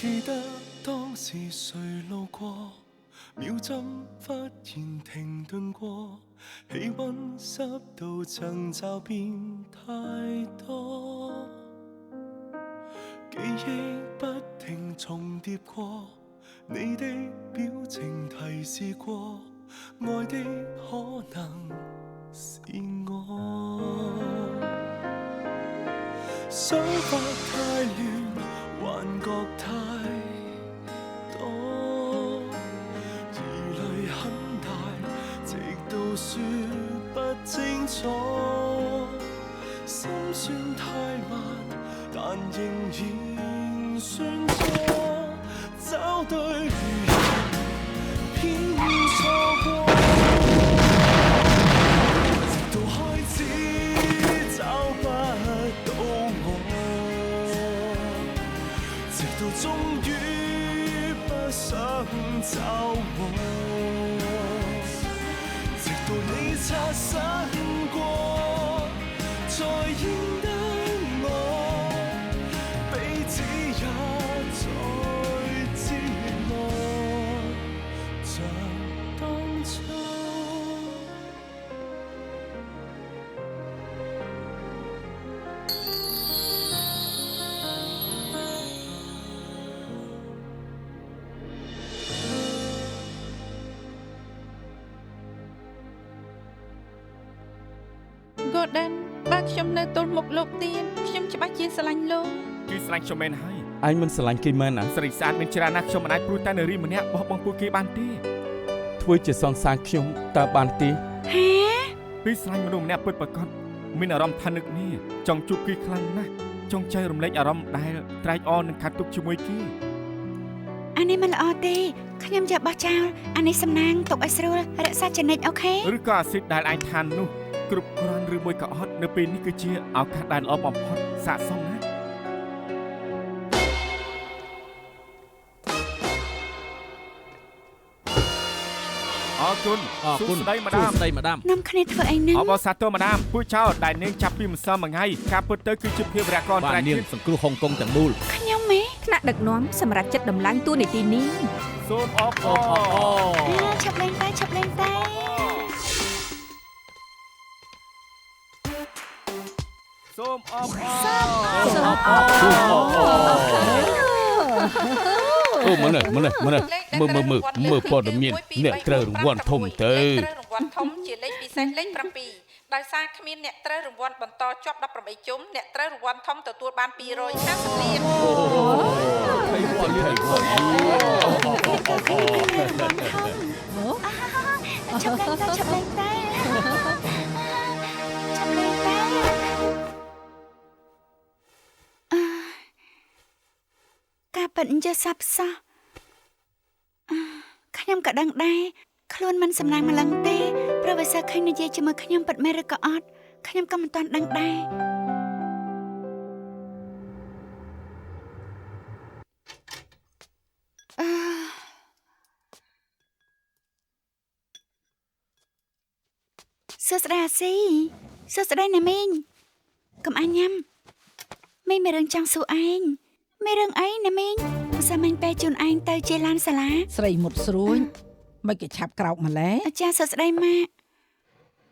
記得當時誰路過，秒針忽然停頓過，氣溫濕度曾驟變太多，記憶不停重疊過，你的表情提示過，愛的可能是我。想法太亂，幻覺太多，疑慮很大，直到說不清楚，心算太慢，但仍然算錯，找對如人偏錯過，直到開始找不到我，直到終於不想找我，直到你擦身過，才認得我，彼此也在折磨，像當初。Gordon បើខ្ញុំនៅទល់មុខលោកទៀតខ្ញុំច្បាស់ជាស្រឡាញ់លោកគឺស្រឡាញ់ខ្ញុំមែនហើយ អញមិនស្រឡាញ់គេមែនណា ស្រីស្អាតមានច្រើនណាស់ខ្ញុំមិនអាចព្រួយតែនារីម្នាក់បោះបង់ពួកគេបានទេ ធ្វើជាសង្សារខ្ញុំតើបានទេ ហេ ពេលស្រឡាញ់មនុស្សម្នាក់ពិតប្រាកដមានអារម្មណ៍ថានឹកនេះចង់ជួបគេខ្លាំងណាស់ចង់ចែករំលែកអារម្មណ៍ដែលត្រេកអរនឹងខាត់ទុកជាមួយគេ អានេះមិនល្អទេខ្ញុំจะបោះចោលអានេះសំណាងទុកឲ្យស្រួលរក្សាចំណិចអូខេ ឬក៏អាស៊ីតដែលអញថានោះគ្រប់គ្រាន់ឬមួយក៏អត់នៅពេលនេះគឺជាឱកាសដែលល្អបំផុតស័ក្តិសមណាស់អរគុណស្ដីម្ដាម នាំគ្នាធ្វើអីហ្នឹង អបអរសាទរម្ដាមពួកចៅដែលនាងចាប់ពីម្សិលមួយថ្ងៃការពិតទៅគឺជាភាពរកនត្រែកទៀតសង្គ្រោះហុងកុងទាំងមូល ខ្ញុំហ៎ថ្នាក់ដឹកនាំសម្រាប់ចិត្តដំឡើងតួនាទីនេះ សូមអបអរ ឆាប់លេងតែឆាប់លេងតែ សូមអបអរ អូមើលមើលព័ត៌មានអ្នកត្រូវរង្វាន់ធំទៅ រង្វាន់ធំជាលេខពិសេសលេខ 7 ដោយសារគ្មានអ្នកត្រូវរង្វាន់បន្តជាប់18ជុំអ្នកត្រូវរង្វាន់ធំទទួលបាន250លាន ឆាប់លេងតែឆាប់លេងតែឆាប់លេងតែការប៉ិនជាសាប់សោះខ្ញុំក៏ដឹងដែរខ្លួនមិនសំណាងម្លឹងទេព្រោះវាសើឃើញនិយាយជាមួយខ្ញុំប៉ិតមែនឬក៏អត់ខ្ញុំក៏មិនទាន់ដឹងដែរសួស្ដីអាស៊ីសួស្ដីណាមីងកុំអញញ៉ាំមីងមានរឿងចង់សួរឯងមានរឿងអីណាមីងឧស្សាហ៍មិញពេលជូនឯងទៅជាឡានសាលាស្រីមុតស្រួយមិនគេឆាប់ក្រោកម្ល៉េះ អាចារ្យសួស្ដីម៉ាក់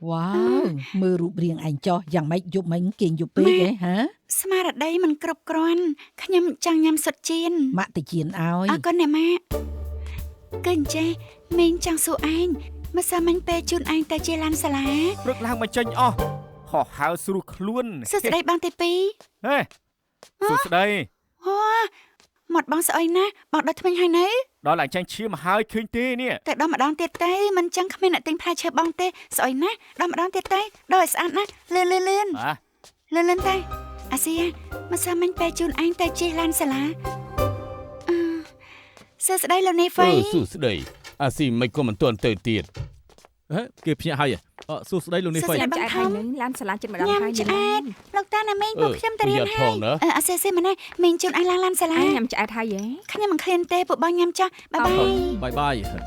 វ៉ាវមើលរូបរាងឯងចោះយ៉ាងម៉េចយប់មិញគេងយប់ពេកហ៎ហ៎ ស្មារតីមិនគ្រប់គ្រាន់ខ្ញុំចង់ញ៉ាំសុទ្ធជៀន ម៉ាក់ទៅជៀនឲ្យ អរគុណណាម៉ាក់គឺអញ្ចេះមីងចង់សួរឯងម្សិលមិញពេលជូនឯងទៅជាឡានសាលា ព្រឹកឡើងមកចេញអស់ហោះហើរស្រួលខ្លួន សួស្ដីបងទី2 ហេសួស្ដី អូមាត់បងស្អុយណាស់បងដល់ថ្មិញហើយនៅ ដល់ឡើងចាញ់ឈាមហើយឃើញទេនេះ តែដល់ម្ដងទៀតទៅមិនចឹងគ្មានអ្នកទិញផ្លែឈើបងទេស្អុយណាស់ដល់ម្ដងទៀតទៅដល់ឲ្យស្អាតណាស់លឿនតែអាស៊ីម្សិលមិញពេលជូនឯងទៅជាឡានសាលាសួស្ដីលោកនេហ្វៃ សួស្ដីអាស៊ីមិនក៏មិនទាន់ទៅទៀត គេភ្ញាក់ហើយសួស្ដីលោកនេះហ្វៃ ឆ្អែតហើយនឹងឡានសាលាចិត្តម្ដងហើយឆ្អែតលោកតាណាមីងពួកខ្ញុំទៅរៀនហើយអាស៊ីម្នាក់មីងជូនឲ្យឡានសាលាញ៉ាំឆ្អែតហើយខ្ញុំមិនឃ្លានទេពួកបងញ៉ាំចាស់បាយបាយ បាយបា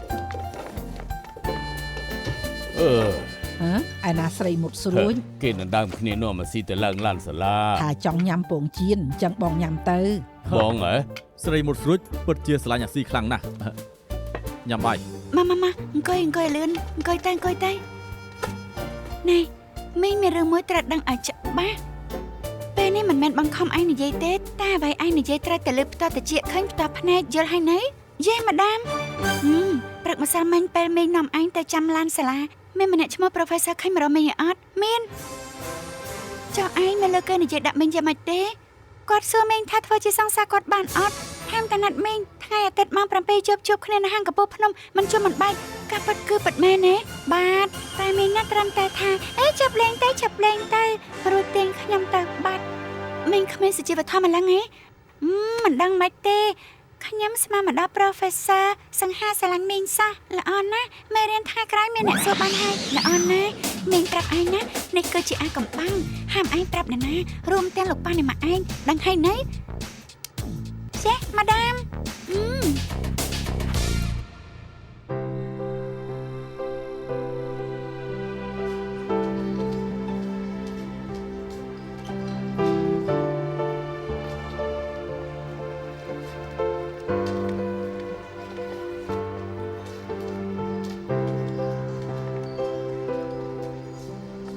យ ឯណាស្រីមុតស្រួយ គេដណ្ដើមគ្នានាំមកស៊ីទៅឡើងឡានសាលា ថាចង់ញ៉ាំពងចៀនអញ្ចឹងបងញ៉ាំទៅ បងហ៎ ស្រីមុតស្រួចពិតជាស្រឡាញ់អាស៊ីខ្លាំងណាស់ញ៉ាំបាយ ម៉ាអង្គុយលឿនអង្គុយទៅណែមីងមានរឿងមួយត្រូវដឹងឲ្យច្បាស់ពេលនេះមិនមែនបង្ខំឯងនិយាយទេតែអ្វីឯងនិយាយត្រូវតែលើផ្ទាល់តិចឃើញផ្ទាល់ភ្នែកយល់ហើយនៅយេម៉ាដាមព្រឹកម្សិលមិញពេលមីងនាំឯងទៅចាំឡានសាលាមានម្នាក់ឈ្មោះ Professor ឃើញមករកមីងអត់មានចុះឯងមកលើគេនិយាយដាក់មីងយ៉ាងម៉េចទេគាត់សួរមីងថាធ្វើជាសង្សារគាត់បានអត់ហាមតាណាត់មីងថ្ងៃអាទិត្យម៉ោង 7 ជួបគ្នានៅហាងកពស់ភ្នំមិនជួបមិនបែកការពិតគឺពិតមែនទេបាទតែមីងណាត្រឹមតែថាចាប់លេងទៅរួចទាញខ្ញុំទៅបាត់មីងគ្មានសុជីវធម៌ម្លឹងហ៎មិនដឹងមិនទេខ្ញុំស្មានមកដល់ Professor សង្ហាស្រឡាញ់មីងសោះល្អណាស់មេរៀនថ្ងៃក្រោយមានអ្នកសួរបានហើយល្អណាស់មីងប្រាប់ឯងណានេះគឺជាអាកំបាំងហាមឯងប្រាប់អ្នកណារួមទាំងលោកប៉ានេះមកឯងដឹងហើយនៅចេះម៉ាដាម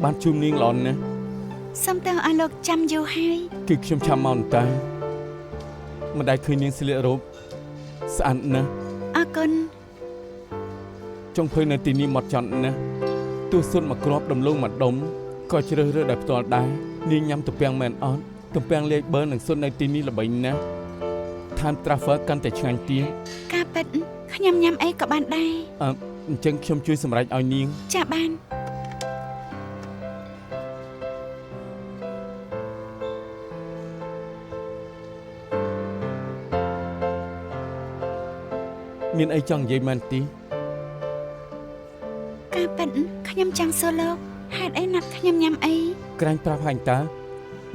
បានជុំនាងល្អណាស់ សូមតើឲ្យលោកចាំយូរហើយ គឺខ្ញុំចាំមកតែមិនដែលឃើញនាងស្លៀករ៉ូបស្អាតណាស់ អរគុណ ចុងភៅនៅទីនេះមកចន់ណាស់ទោះសុទ្ធមកគ្រាប់ដំឡូងមកដុំក៏ជ្រើសរើសដោយផ្ទាល់ដែរនាងញ៉ាំទំពាំងមែនអត់ទំពាំងលាយប៊ឺនឹងសុទ្ធនៅទីនេះល្បីណាស់ថែម Travel កាន់តែឆ្ងាញ់ទៀត ការពិតខ្ញុំញ៉ាំអីក៏បានដែរ អញ្ចឹងខ្ញុំជួយសម្រេចឲ្យនាង ចាបាន មានអីចង់និយាយមែនទី ការពិតខ្ញុំចង់សួរលោកហេតុអីណាត់ខ្ញុំញ៉ាំអី ក្រាញ់ប្រាប់ហាញតើ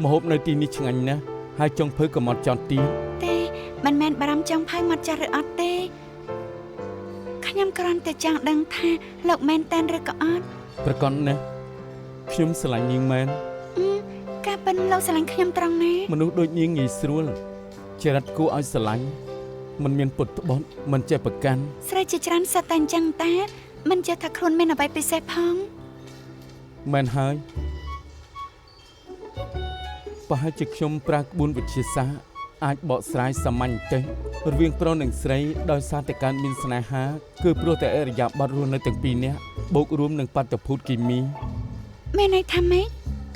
ម្ហូបនៅទីនេះឆ្ងាញ់ណាស់ហើយចុងភៅក៏មកចន់ទៀត ទេមិនមែនបារម្ភចង់ផៅមកចាស់ឬអត់ទេខ្ញុំគ្រាន់តែចង់ដឹងថាលោកមែនតែនឬក៏អត់ ប្រកបណាស់ខ្ញុំស្រឡាញ់នាងមែន ការពិតលោកស្រឡាញ់ខ្ញុំត្រង់ណា មនុស្សដូចនាងងាយស្រួលចរិតគួរឲ្យស្រឡាញ់មិនមានពុតត្បត់មិនចេះប្រកាន់ ស្រីជាច្រើនសត្វតែអញ្ចឹងតាមិនចេះថាខ្លួនមានអ្វីពិសេសផង មែនហើយប្រហែលជាខ្ញុំប្រើក្បួនវិទ្យាសាស្ត្រអាចបកស្រាយសាមញ្ញទេរវាងប្រុសនិងស្រីដោយសារតែការមានស្នេហាគឺព្រោះតែអរិយាប័ត្ររស់នៅទាំងពីរនាក់បូករួមនឹងបាតុភូតគីមី មានន័យថាម៉េច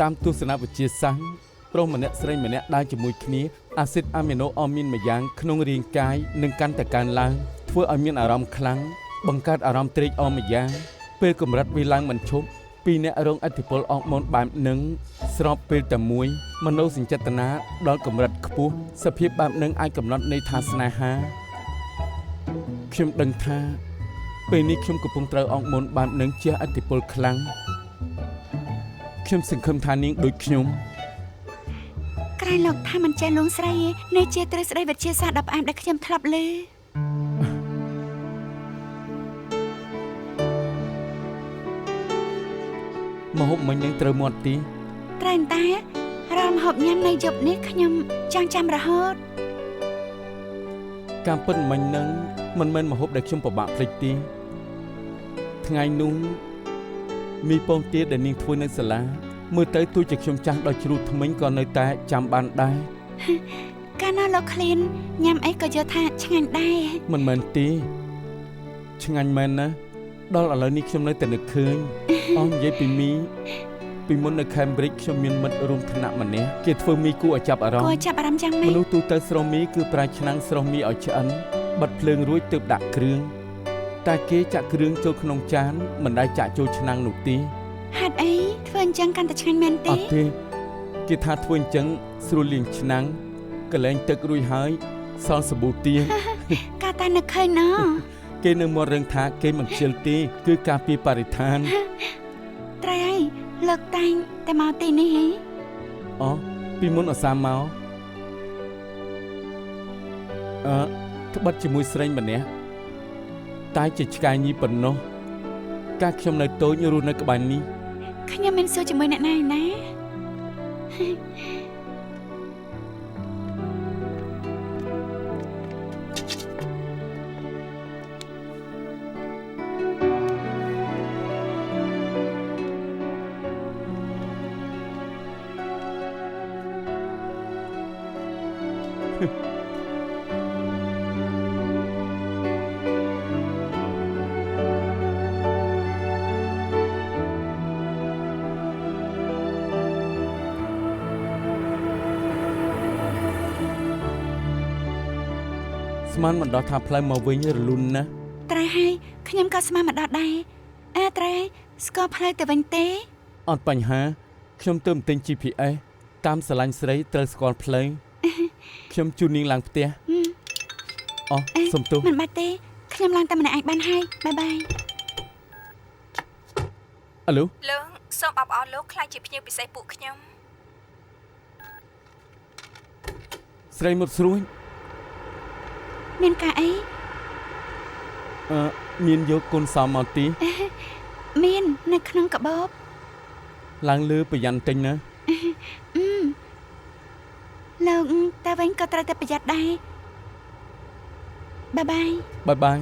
តាមទស្សនវិជ្ជាសាស្ត្រប្រុសម្នាក់ស្រីម្នាក់ដើរជាមួយគ្នាអាស៊ីតអាមីណូអមីនមួយយ៉ាងក្នុងរាងកាយនឹងកាន់តែកើនឡើងធ្វើឲ្យមានអារម្មណ៍ខ្លាំងបង្កើតអារម្មណ៍ត្រេកអរមួយយ៉ាងពេលកម្រិតវាឡើងមិនឈប់ពីរនាក់រងឥទ្ធិពលអរម៉ូនបែបនឹងស្របពេលតែមួយមនោសញ្ចេតនាដល់កម្រិតខ្ពស់សភាពបែបនឹងអាចកំណត់ន័យថាស្នេហាខ្ញុំដឹងថាពេលនេះខ្ញុំកំពុងត្រូវអរម៉ូនបែបនឹងជះឥទ្ធិពលខ្លាំងខ្ញុំសង្ឃឹមថានាងដូចខ្ញុំ ក្រែងលោកថាមិនចេះលួងស្រីទេនេះជាទ្រឹស្ដីវិទ្យាសាស្ត្រដ៏ផ្អែមដែលខ្ញុំធ្លាប់ឮ ម្ហូបមិញនឹងត្រូវមាត់ទី ក្រែងតែរាល់ម្ហូបញ៉ាំនៅយប់នេះខ្ញុំចង់ចាំរហូត ការពិតមិញនឹងមិនមែនម្ហូបដែលខ្ញុំពិបាកភ្លេចទេថ្ងៃនោះមីពងទៀតដែលនាងធ្វើនៅសាលាមើលទៅទោះជាខ្ញុំចាស់ដល់ជ្រូកថ្មិញក៏នៅតែចាំបានដែរ កាលណាលោកឃ្លានញ៉ាំអីក៏យល់ថាឆ្ងាញ់ដែរ មិនមែនទេឆ្ងាញ់មែនណាដល់ឥឡូវនេះខ្ញុំនៅតែនឹកឃើញអស់និយាយពីមីពីមុននៅ Cambridge ខ្ញុំមានមិត្តរួមថ្នាក់ម្នាក់គេធ្វើមីគួរឲ្យចាប់អារម្ម គួរ ណ៍ ចាប់អារម្មណ៍យ៉ាងម៉េច មនុស្សទូទៅស្រុះមីគឺប្រើឆ្នាំងស្រុះមីឲ្យឆ្អិនបិទភ្លើងរួចទើបដាក់គ្រឿងតែគេចាក់គ្រឿងចូលក្នុងចានមិនដែលចាក់ចូលឆ្នាំងនោះទេ ហេតុអីធ្វើអញ្ចឹងកាន់តែឆ្ងាញ់មែន អ ទេ ត់ទេគេថាធ្វើអញ្ចឹងស្រួលលាងឆ្នាំងកលែងទឹករួចហើយសល់សាប៊ូទៀង កាលតែនឹកឃើញណោះ គេនៅមករឿងថាគេមិនខ្ជិលទេគឺការពារបរិស្ថាន ត្រៃហើយលើកតែងតែមកទីនេះហី អូពីមុនឧស្សាហ៍មកត្បិតជាមួយស្រីម្នាក់តែជាឆ្កែញីប៉ុណ្ណោះកាលខ្ញុំនៅតូចរស់នៅក្បែរនេះ ខ្ញុំមិនសួរជាមួយអ្នកណាឯណា ស្មានមិនដោះថាផ្លូវមកវិញរលូនណាស់ ត្រែហើយខ្ញុំក៏ស្មានមកដល់ដែរត្រែស្គាល់ផ្លូវទៅវិញទេ អត់បញ្ហាខ្ញុំទៅទិញ GPS តាមស្រឡាញ់ស្រីត្រូវស្គាល់ផ្លូវខ្ញុំជូននាងឡើងផ្ទះអូសុំទោស មិនបាច់ទេខ្ញុំឡើងតែម្នាក់ឯងបានហើយបាយបាយ អាឡូ លោកសូមអបអរលោកខ្លាចជាភ្ញៀវពិសេសពួកខ្ញុំ ស្រីមុតស្រួយ មានការអី មានយកកូនសមមកទី មាននៅក្នុងកាបូប ឡើងលើប្រយ័ត្នទិញណា លោកតែវិញក៏ត្រូវតែប្រយ័ត្នដែរបាយបាយ បាយបាយ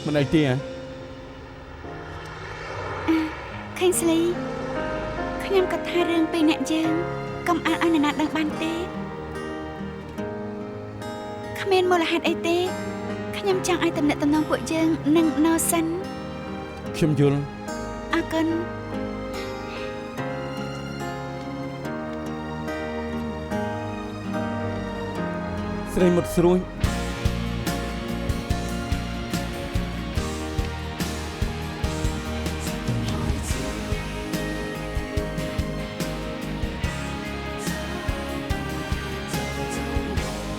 មិនអីទេ ខេងស្លីខ្ញុំក៏ថារឿងពីអ្នកយើងកុំអានឲ្យអ្នកណាដឹងបានទេគ្មានមូលហេតុអីទេខ្ញុំចង់ឲ្យតំណែងតំណងពួកយើងនឹងណូសិន ខ្ញុំយល់ អរគុណ ស្រីមុតស្រួយ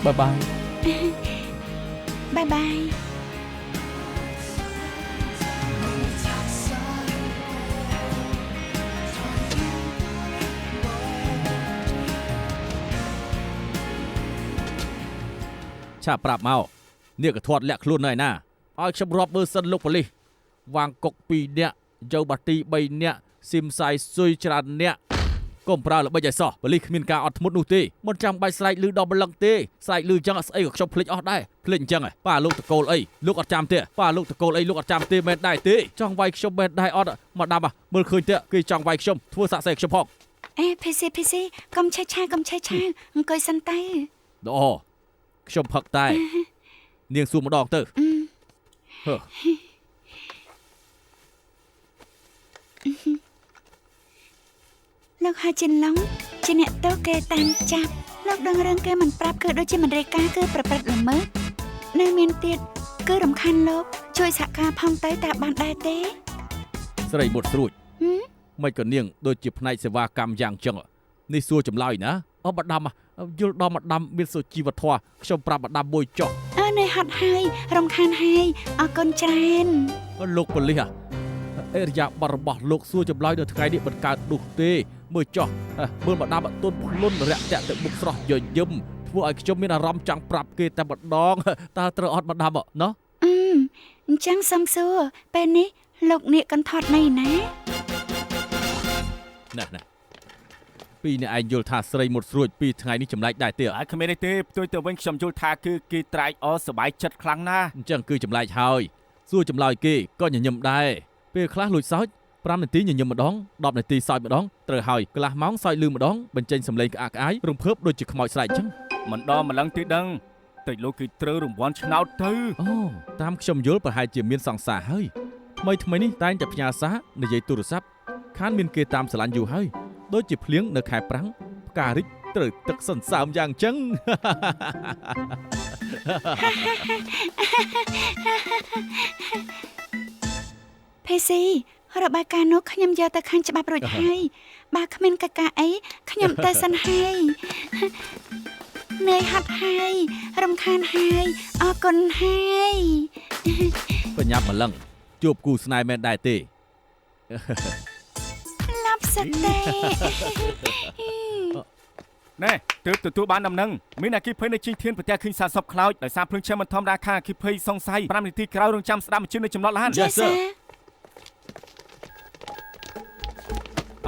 បាយបាយ បាយបាយ ឆាប់ប្រាប់មកនេះក៏ធាត់លាក់ខ្លួននៅឯណាឲ្យខ្ញុំរាប់មើលសិនលោកប៉ូលីសវាងកុក2នាក់យៅបាទី3នាក់ស៊ីមសាយស៊ុយច្រើននាក់កុំប្រើល្បិចឲ្យសោះប៉ូលីសគ្មានការអត់ធ្មត់នោះទេមិនចាំបាច់ស្រែកលឺដល់ម្លឹងទេស្រែកលឺចឹងស្អីក៏ខ្ញុំភ្លេចអស់ដែរភ្លេចអញ្ចឹងប៉ាលោកតកូលអីលោកអត់ចាំទេប៉ាលោកតកូលអីលោកអត់ចាំទេមែនដែរទេចង់វាយខ្ញុំមែនដែរអត់មកដាំមើលឃើញទេគេចង់វាយខ្ញុំធ្វើសាក់សែខ្ញុំផង ភីស៊ីកុំឆេឆាអង្គុយសិនទៅ ល្អខ្ញុំផឹកតែនាងសួរម្ដងទៅហឺ លោកហាចិនឡុងជាអ្នកទោសគេតាមចាប់លោកដឹងរឿងគេមិនប្រាប់គឺដូចជាមិនរាយការណ៍គឺប្រព្រឹត្តល្មើសនៅមានទៀតគឺរំខានលោកជួយសហការផងទៅតើបានដែរទេ ស្រីមុតស្រួចមិនក៏នាងដូចជាផ្នែកសេវាកម្មយ៉ាងចឹងនេះសួរចម្លើយណាអបដាំយល់ដល់ម្ដាំមានសុជីវធម៌ខ្ញុំប្រាប់ម្ដាំមួយចុះ នៅហត់ហើយរំខានហើយអរគុណច្រើន លោកប៉ូលីសអេរយាប័តរបស់លោកសួរចម្លើយនៅថ្ងៃនេះមិនកើតនោះទេមើលចុះមើលម្ដាំទុនភ្លុនរាក់តាក់ទៅមុខស្រស់យយឹមធ្វើឲ្យខ្ញុំមានអារម្មណ៍ចង់ប្រាប់គេតែម្ដងតើត្រូវអត់ម្ដាំណោះ អញ្ចឹងសំសួរពេលនេះលោកនាគកន្ធាត់នៅណា ណែពីអ្នកឯងយល់ថាស្រីមុតស្រួចពីថ្ងៃនេះចម្លែកដែរទេ គ្មានទេផ្ទុយទៅវិញខ្ញុំយល់ថាគឺគេត្រែកអសប្បាយចិត្តខ្លាំងណាស់ អញ្ចឹងគឺចម្លែកហើយសួរចម្លើយគេក៏ញញឹមដែរពេលខ្លះលួចសើច5នាទីញញឹមម្ដង10នាទីសើចម្ដងត្រូវហើយកន្លះម៉ោងសើចលឺម្ដងបញ្ចេញសម្លេងក្អាកក្អាយរំភើបដូចជាខ្មោចស្រែកអញ្ចឹង មិនដល់ម្លឹងទេដឹងតែលោកគឺត្រូវរង្វាន់ឆ្នោតទៅ អូតាមខ្ញុំយល់ប្រហែលជាមានសង្សារហើយថ្មីនេះតែងតែផ្ញើសារនិយាយទូរស័ព្ទខានមានគេតាមស្រឡាញ់យូរហើយដូចជាភ្លៀងនៅខែប្រាំងផ្ការីកត្រូវទឹកសន្សើមយ៉ាងអញ្ចឹង ភេស៊ីរបាយការណ៍នោះខ្ញុំយកទៅខាងច្បាប់រួចហើយបើគ្មានកកាអីខ្ញុំទៅសិនហើយនឿយហត់ហើយរំខានហើយអរគុណហើយ បញ្ញាប់ម្លឹងជួបគូស្នេហ៍មែនដែរទេ ឡាប់សិតទេ ណែទើបទទួលបានដំណឹងមានអគិភ័យនៅជីងធានប្រទះឃើញសារសពខ្លោចដោយសារភ្លើងឆេះមិនធម្មតាខាងអគិភ័យសង្ស័យ5នាទីក្រោយរងចាំស្ដាប់បញ្ជានៅចំណត់ឡាន Yes sir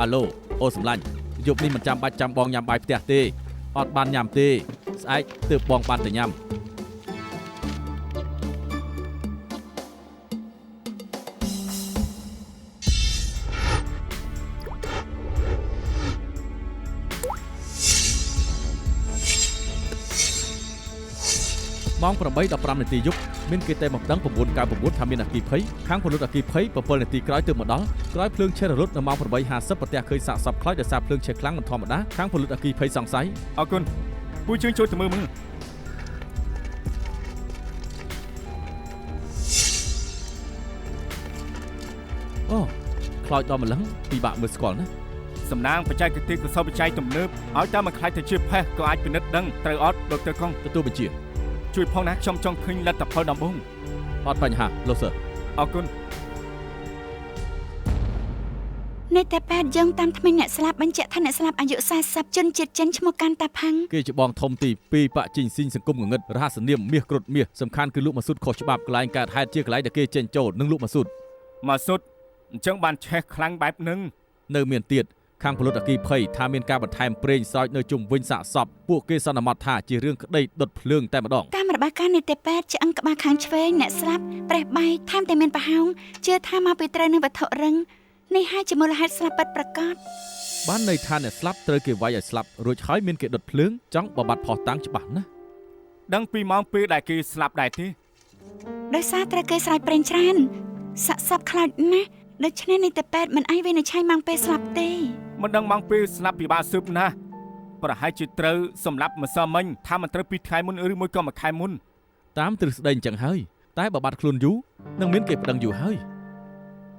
អាឡូអូសម្លាញ់យប់នេះមិនចាំបាច់ចាំបងញ៉ាំបាយផ្ទះទេអត់បានញ៉ាំទេស្អែកទើបបងបានតែញ៉ាំម៉ោង 8:15 នាទីយប់មានគេតែមកដឹង 9:99 ថាមានអគ្គីភ័យខាងពលរដ្ឋអគ្គីភ័យ 7 នាទីក្រោយទើបមកដល់ក្រោយភ្លើងឆេះរលត់នៅម៉ោង 8:50 ប្រទះឃើញសាកសពខ្លោចដោយសារភ្លើងឆេះខ្លាំងមិនធម្មតាខាងពលរដ្ឋអគ្គីភ័យសង្ស័យ អរគុណពូជើងចូលទៅមើលអូខ្លោចដល់ម្លឹងពិបាកមើលស្គាល់ណា សំណាងបច្ចេកទេសកសោបច្ច័យទំនើបឲ្យតែមកខ្លាចទៅជាផេះក៏អាចពិនិត្យដឹងត្រូវអត់ដុកទ័រកុង ទទួលបញ្ជា ជួយផងណាខ្ញុំចង់ឃើញលទ្ធផលដំបូង អត់បញ្ហាលោកសើ អរគុណ នៅតែប៉ែតយើងតាមថ្មីអ្នកស្លាប់បញ្ជាក់ថាអ្នកស្លាប់អាយុ40ជនជាតិចិនឈ្មោះកាន់តាផាំង គេជាបងធំទី2បាក់ជីងស៊ីងសង្គមងងឹតរហស្សនាមមាសគ្រុឌមាសសំខាន់គឺលោកម៉ាស៊ូតខុសច្បាប់កន្លែងកើតហេតុជាកន្លែងដែលគេចេញចូលនឹងលោកម៉ាស៊ូត មកសុទ្ធអញ្ចឹងបានឆេះខ្លាំងបែបហ្នឹង នៅមានទៀតខាងពលរដ្ឋអគ្គីភ័យថាមានការបន្ថែមប្រេងស្រោចនៅជុំវិញសាកសពពួកគេសន្មតថាជារឿងក្តីដុតភ្លើងតែម្ដង តាមរបាយការណ៍នៃតែប៉ែតឆ្អឹងក្បាលខាងឆ្វេងអ្នកស្លាប់ប្រេះបែកថែមតែមានប្រហោងជឿថាមកពីត្រូវនឹងវត្ថុរឹងនេះហើយជាមូលហេតុស្លាប់ពិតប្រាកដ បានន័យថាអ្នកស្លាប់ត្រូវគេវាយឲ្យស្លាប់រួចហើយមានគេដុតភ្លើងចង់បបាត់ផោះតាំងច្បាស់ណាស់ ដឹងពីម៉ោងពេលដែលគេស្លាប់ដែរទេ ដោយសារត្រូវគេស្រោចប្រេងច្រើនសាក់សពខ្លាចណាស់ដូច្នេះនៃតែប៉ែតមិនអាចវិនិច្ឆ័យម៉ោងពេលស្លាប់ទេ មិនដឹងម៉ោងពេលស្លាប់ពិបាកស៊ើបណាស់ប្រហែលជាត្រូវសម្លាប់ម្សិលមិញថាមិនត្រូវ2ថ្ងៃមុនឬមួយក៏1ខែមុន តាមទ្រឹស្ដីអញ្ចឹងហើយតែបបាត់ខ្លួនយូរនឹងមានគេប្តឹងយូរហើយ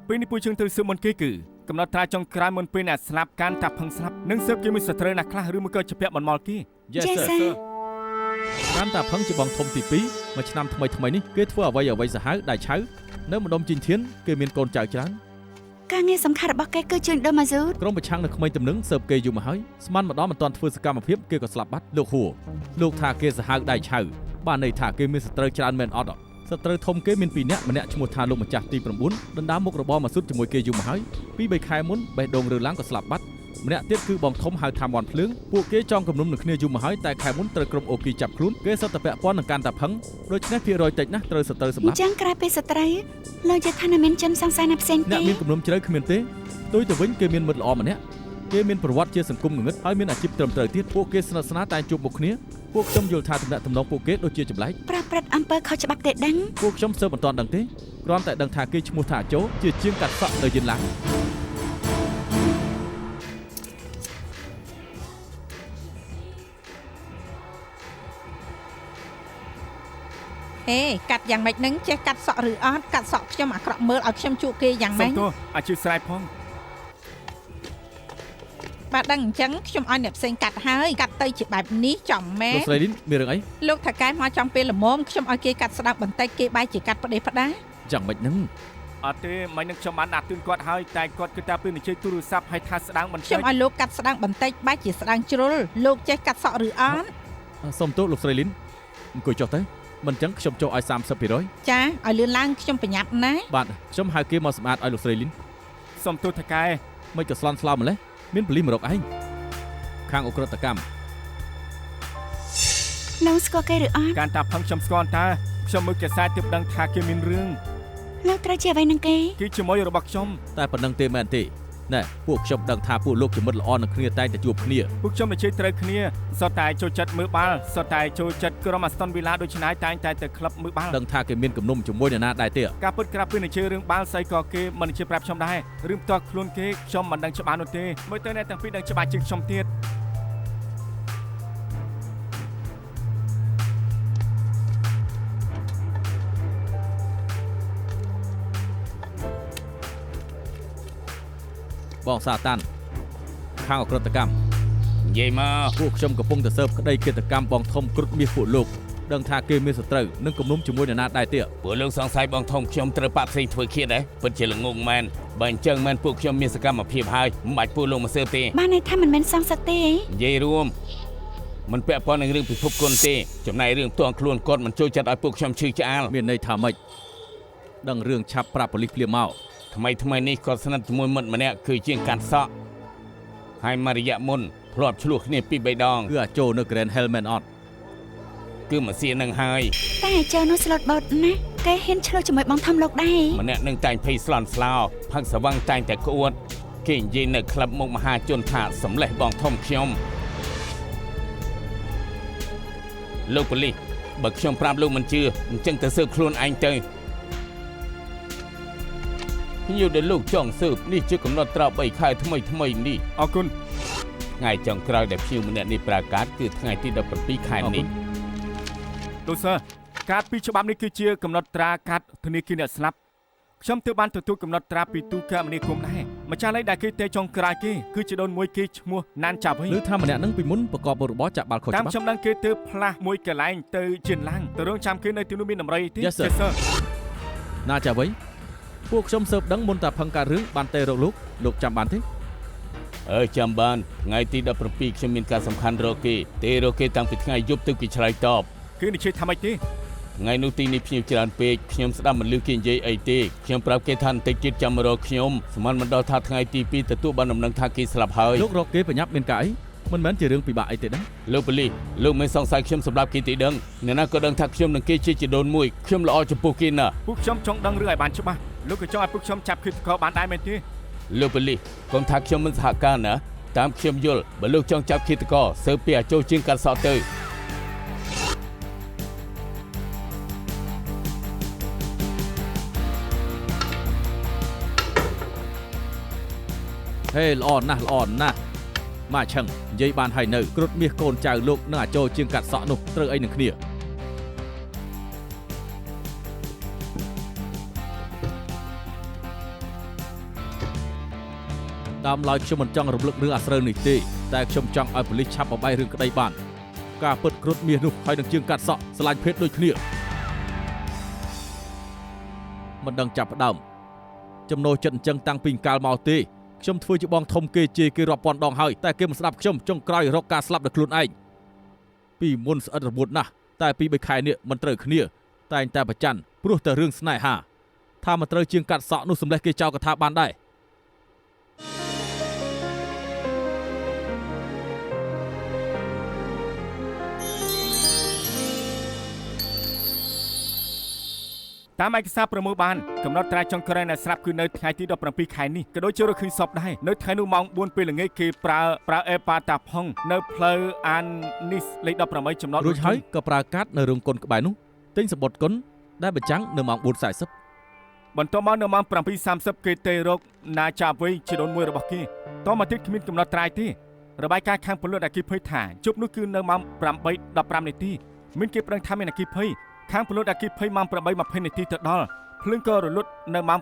ពេលនេះពូជើងត្រូវស៊ើបមុនគេគឺកំណត់ត្រាចុងក្រោយមុនពេលអ្នកស្លាប់កាន់តាផឹងស្លាប់នឹងស៊ើបគេមានសត្រូវណាខ្លះឬមួយក៏ជាពាក់បន្មល់គេ Yes sir តាមតាផឹងជាបងធំទី2មួយឆ្នាំថ្មីនេះគេធ្វើអ្វីសាហាវដែលឆៅនៅម្ដុំជីងធានគេមានកូនចៅច្រើន ការងារសំខាន់របស់គេគឺជួយដូម៉ាស៊ូត ក្រុមប្រឆាំងនៅក្មេងទំនឹងស៊ើបគេយូរមកហើយស្មានម្ដងមិនទាន់ធ្វើសកម្មភាពគេក៏ស្លាប់បាត់លោកហួរលោកថាគេសាហាវដៃឆៅបានន័យថាគេមានសត្រូវច្រើនមែនអត់សត្រូវធំគេមាន2នាក់ម្នាក់ឈ្មោះថាលោកម្ចាស់ទី9ដណ្ដើមមុខរបរម៉ាស៊ូតជាមួយគេយូរមកហើយ2-3ខែមុនបេះដូងរើឡើងក៏ស្លាប់បាត់ម្នាក់ទៀតគឺបងធំហៅថាមន់ភ្លើងពួកគេចងគំនុំនឹងគ្នាយូរមកហើយតែខែមុនត្រូវក្រុមអូគីចាប់ខ្លួនគេសុទ្ធតែពាក់ព័ន្ធនឹងកាន់តាផឹងដូច្នេះភាគរយតិចណាស់ត្រូវសត្រូវសម្ អ លាប់ ញ្ចឹងក្រៅពីសត្រូវលោកយល់ថានៅមានជនសង្ស័យណាផ្សេង អ្នក ទេ មានគំនុំជ្រៅគ្មានទេផ្ទុយទៅវិញគេមានមិត្តល្អម្នាក់គេមានប្រវត្តិជាសង្គមងងឹតហើយមានអាជីពត្រឹមត្រូវទៀតពួកគេស្និទ្ធស្នាលតែជួបមុខគ្នាពួកខ្ញុំយល់ថាតំណែងតំណងពួកគេដូចជាចម្លែក ប្រព្រឹត្តអំពើខុសច្បាប់ទេដឹង ពួកខ្ញុំស៊ើបមិនទាន់ដឹងទេគ្រាន់តែដឹងថាគេឈ្មោះថាជោជាជាងកាត់សក់នៅយិនឡាំង ហេកាត់យ៉ាងម៉េចនឹងចេះកាត់សក់ឬអត់កាត់សក់ខ្ញុំអាក្រក់មើលឲ្យខ្ញុំជួគេយ៉ាងម៉េ សុំ ច ទោសអធិស្ឋានផង បាទដឹងអញ្ចឹងខ្ញុំឲ្យអ្នកផ្សេងកាត់ហើយកាត់ទៅជាបែបនេះចំម៉ែ លោកស្រីលីនមានរឿងអី លោកថាកែមកចង់ពេលល្មមខ្ញុំឲ្យគេកាត់ស្ដាប់បន្តិចគេបែរជាកាត់ផ្ដេសផ្ដា យ៉ាងម៉េចហ្នឹង អត់ទេមិញនឹងខ្ញុំបានដាក់ទូនគាត់ហើយតែគាត់គឺថាពេលនិយាយទូរស័ព្ទឲ្យថាស្ដាងបន្តិ ខ្ញុំ ច ឲ្យលោកកាត់ស្ដាំបន្តិចបែរជាស្ដាំជ្រុលលោកចេះកាត់សក់ឬអត់ សុំទោសលោកស្រីលីនអង្គុយចុះទៅមិនអញ្ចឹងខ្ញុំចុះឲ្យ 30% ចាឲ្យលឿនឡើងខ្ញុំប្រញាប់ណា បាទខ្ញុំហៅគេមកសម្អាតឲ្យលោកស្រីលីន សុំទោសថកែ មិនក៏ស្លន់ស្លោម្លេះមានប៉ូលីសមករកឯងខាងអ ுக ្រិតកម្ម លោកស្គាល់គេឬអត់ ការតាផឹងខ្ញុំស្គាល់តើខ្ញុំមើលកាសែតទើបដឹងថាគេមានរឿង លោកត្រូវជាអ្វីនឹងគេ គឺជាមួយរបស់ខ្ញុំ តែប៉ុណ្្នឹងទេមែនទេណែពួកខ្ញុំដឹងថាពួកលោកជាមិត្តល្អនឹងគ្នាតែងតែជួបគ្នា ពួកខ្ញុំនិយាយត្រូវគ្នាសុទ្ធតែចូលចិត្តមើលបាល់សុទ្ធតែចូលចិត្តក្រុម Aston Villa ដូចឆ្នៃតែងតែទៅក្លឹបមើលបាល់ ដឹងថាគេមានគំនុំជាមួយនរណាដែរទេ ការពិតក្រាប់ពីនិយាយរឿងបាល់ស្អីក៏គេមិននិយាយប្រាប់ខ្ញុំដែររឿងផ្ទាល់ខ្លួនគេខ្ញុំមិនដឹងច្បាស់នោះទេមើលទៅអ្នកទាំងពីរដឹងច្បាស់ជាងខ្ញុំទៀត បងសាតាន់ខាងអ ுக ្រិតកម្ម និយាយមក ពួកខ្ញុំកំពុងតែស៊ើបក្តីឃាតកម្មបងធំគ្រុឌមាសពួកលោកដឹងថាគេមានសត្រូវនិងគំនុំជាមួយនរណាដែរទេ ពួកលោកសង្ស័យបងធំខ្ញុំត្រូវប៉ាផ្សេងធ្វើឃាតដែរពិតជាល្ងងមែនបើអញ្ចឹងមែនពួកខ្ញុំមានសកម្មភាពហើយមិនបាច់ពួកលោកមកស៊ើបទេ បានន័យថាមិនមែនសងសឹកទេ និយាយរួម มันពាក់ព័ន្ធនឹងរឿងពិភពគុណទេចំណែករឿងផ្ទាល់ខ្លួនគាត់មិនចូលចិត្តឲ្យពួកខ្ញុំឈឺឆ្អាល មានន័យថាម៉េចដឹងរឿងឆាប់ប្រាប់ប៉ូលីសភ្លាមមក ថ្មីនេះគាត់ស្និទ្ធជាមួយមិត្តម្នាក់គឺជាងកាត់សក់ហើយមួយរយៈមុនធ្លាប់ឆ្លោះគ្នាពី3ដង គឺអាចចូលនៅ Grand Helmet អត់ គឺមកសៀនឹងហើយ តែអាចារ្យនោះស្លូតបោតណាស់គេហ៊ានឆ្លោះជាមួយបងធំលោកដែរ ម្នាក់នឹងតែងភ័យស្លន់ស្លោផឹកសវឹងតែងតែក្អួតគេនិយាយនៅក្លឹបមុខមហាជនថាសម្លេះបងធំខ្ញុំលោកប៉ូលីសបើខ្ញុំប្រាប់លោកមិនជឿអញ្ចឹងទៅស៊ើបខ្លួនឯងទៅខ្ញុំដែលលោកចង់ស៊ើបនេះជាកំណត់ត្រា3ខែថ្មីនេះ អរគុណ ថ្ងៃចុងក្រោយដែលភ្ញៀវម្នាក់នេះប្រកាសគឺថ្ងៃទី17ខែនេះ លោកសើការពីច្បាប់នេះគឺជាកំណត់ត្រាកាត់ធនាគារអ្នកស្លាប់ខ្ញុំទើបបានទទួលកំណត់ត្រាពីទូកមនីគុំដែរម្ចាស់លេខដែលគេទេចុងក្រោយគេគឺជាដូនមួយគេឈ្មោះណានចាប់វិញ ឬថាម្នាក់នឹងពីមុនប្រកបមុខរបរចាក់បាល់ខុស តាម ច្បាប់ ខ្ញុំដឹងគេទើបផ្លាស់មួយកន្លែងទៅជិនឡាំងទៅរងចាំគេនៅទីនោះមានតម្រៃទៀត Yes, sir. ណាចាវិញពួកខ្ញុំស៊ើបដឹងមុនតែផឹងការរឿងបានទេរកលោកចាំបានទេ ចាំបានថ្ងៃទី17ខ្ញុំមានការសំខាន់រកគេទេរកគេតាំងពីថ្ងៃយប់ទៅគេឆ្លើយតប គេនិយាយថាម៉េចទេ ថ្ងៃនោះទីនេះភ្ញៀវច្រើនពេកខ្ញុំស្ដាប់មិនលឺគេនិយាយអីទេខ្ញុំប្រាប់គេថាបន្តិចទៀតចាំមករកខ្ញុំស្មានមិនដល់ថាថ្ងៃទី2ទទួលបានដំណឹងថាគេស្លាប់ហើយ លោករកគេប្រញាប់មានការអីមិនមែនជារឿងពិបាកអីទេដែរ លោកប៉ូលីសលោកមិនសង្ស័យខ្ញុំសម្រាប់គេទេដឹងអ្នកណាក៏ដឹងថាខ្ញុំនឹងគេជាជីដូនមួយខ្ញុំល្អចំពោះគេណាស់ ពួកខ្ញុំចង់ដឹងរឿងឲ្យបានច្បាស់លោកក៏ចង់ឲ្យពួកខ្ញុំចាប់ឃាតករបានដែរមែនទេ លោកប៉ូលីសកុំថាខ្ញុំមិនសហការណាតាមខ្ញុំយល់បើលោកចង់ចាប់ឃាតករស៊ើបពីអាចចូលជាងកាត់សក់ទៅ ហេល្អណាស់មកឆឹងនិយាយបានហើយនៅគ្រុតមាសកូនចៅលោកនឹងអាចចូលជាងកាត់សក់នោះត្រូវអីនឹងគ្នាតាមឡើយខ្ញុំមិនចង់រំលឹករឿងអាស្រូវនេះទេតែខ្ញុំចង់ឲ្យប៉ូលីសឆាប់បបាយរឿងក្តីបានការពិតគ្រុតមាសនោះហើយនឹងជាងកាត់សក់ឆ្លាញ់ភេទដូចគ្នាមិនដឹងចាប់ផ្ដើមចំណូលចិត្តអញ្ចឹងតាំងពីកាលមកទេខ្ញុំធ្វើជាបងធំគេជេរគេរាប់ពាន់ដងហើយតែគេមិនស្ដាប់ខ្ញុំចុងក្រោយរកការស្លាប់ដោយខ្លួនឯងពីមុនស្អិតរមួតណាស់តែពី3ខែនេះមិនត្រូវគ្នាតែងតែប្រច័ណ្ឌព្រោះតែរឿងស្នេហាថាមិនត្រូវជាងកាត់សក់នោះសម្លេះគេចោលកថាបានដែរ តាមឯកសារប្រមូលបានកំណត់ត្រាចុងក្រោយអ្នកស្លាប់គឺនៅថ្ងៃទី17ខែនេះក៏ដូចជារកឃើញសពដែរនៅថ្ងៃនោះម៉ោង4ពេលល្ងាចគេប្រើអេប៉ាតាផុងនៅផ្លូវអាននីសលេខ18ចំណត រួចហើយក៏ប្រើកាតនៅរោងគុនក្បែរនោះទិញសម្បត្តិគុនដែលបញ្ចាំងនៅម៉ោង 4:40 បន្ទាប់មកនៅម៉ោង 7:30 គេទេរកណាចាវីជាដូនមួយរបស់គេតមកទៀតគ្មានកំណត់ត្រាយទេរបាយការណ៍ខាងពលរដ្ឋអគ្គិភ័យថាជប់នោះគឺនៅម៉ោង 8:15 នាទីមានគេប្រឹងថាមានអគ្គិភ័យខាងពលរដ្ឋអគ្គិភ័យម៉ោង 8:20 នាទីទៅដល់ភ្លើងក៏រលត់នៅម៉ោង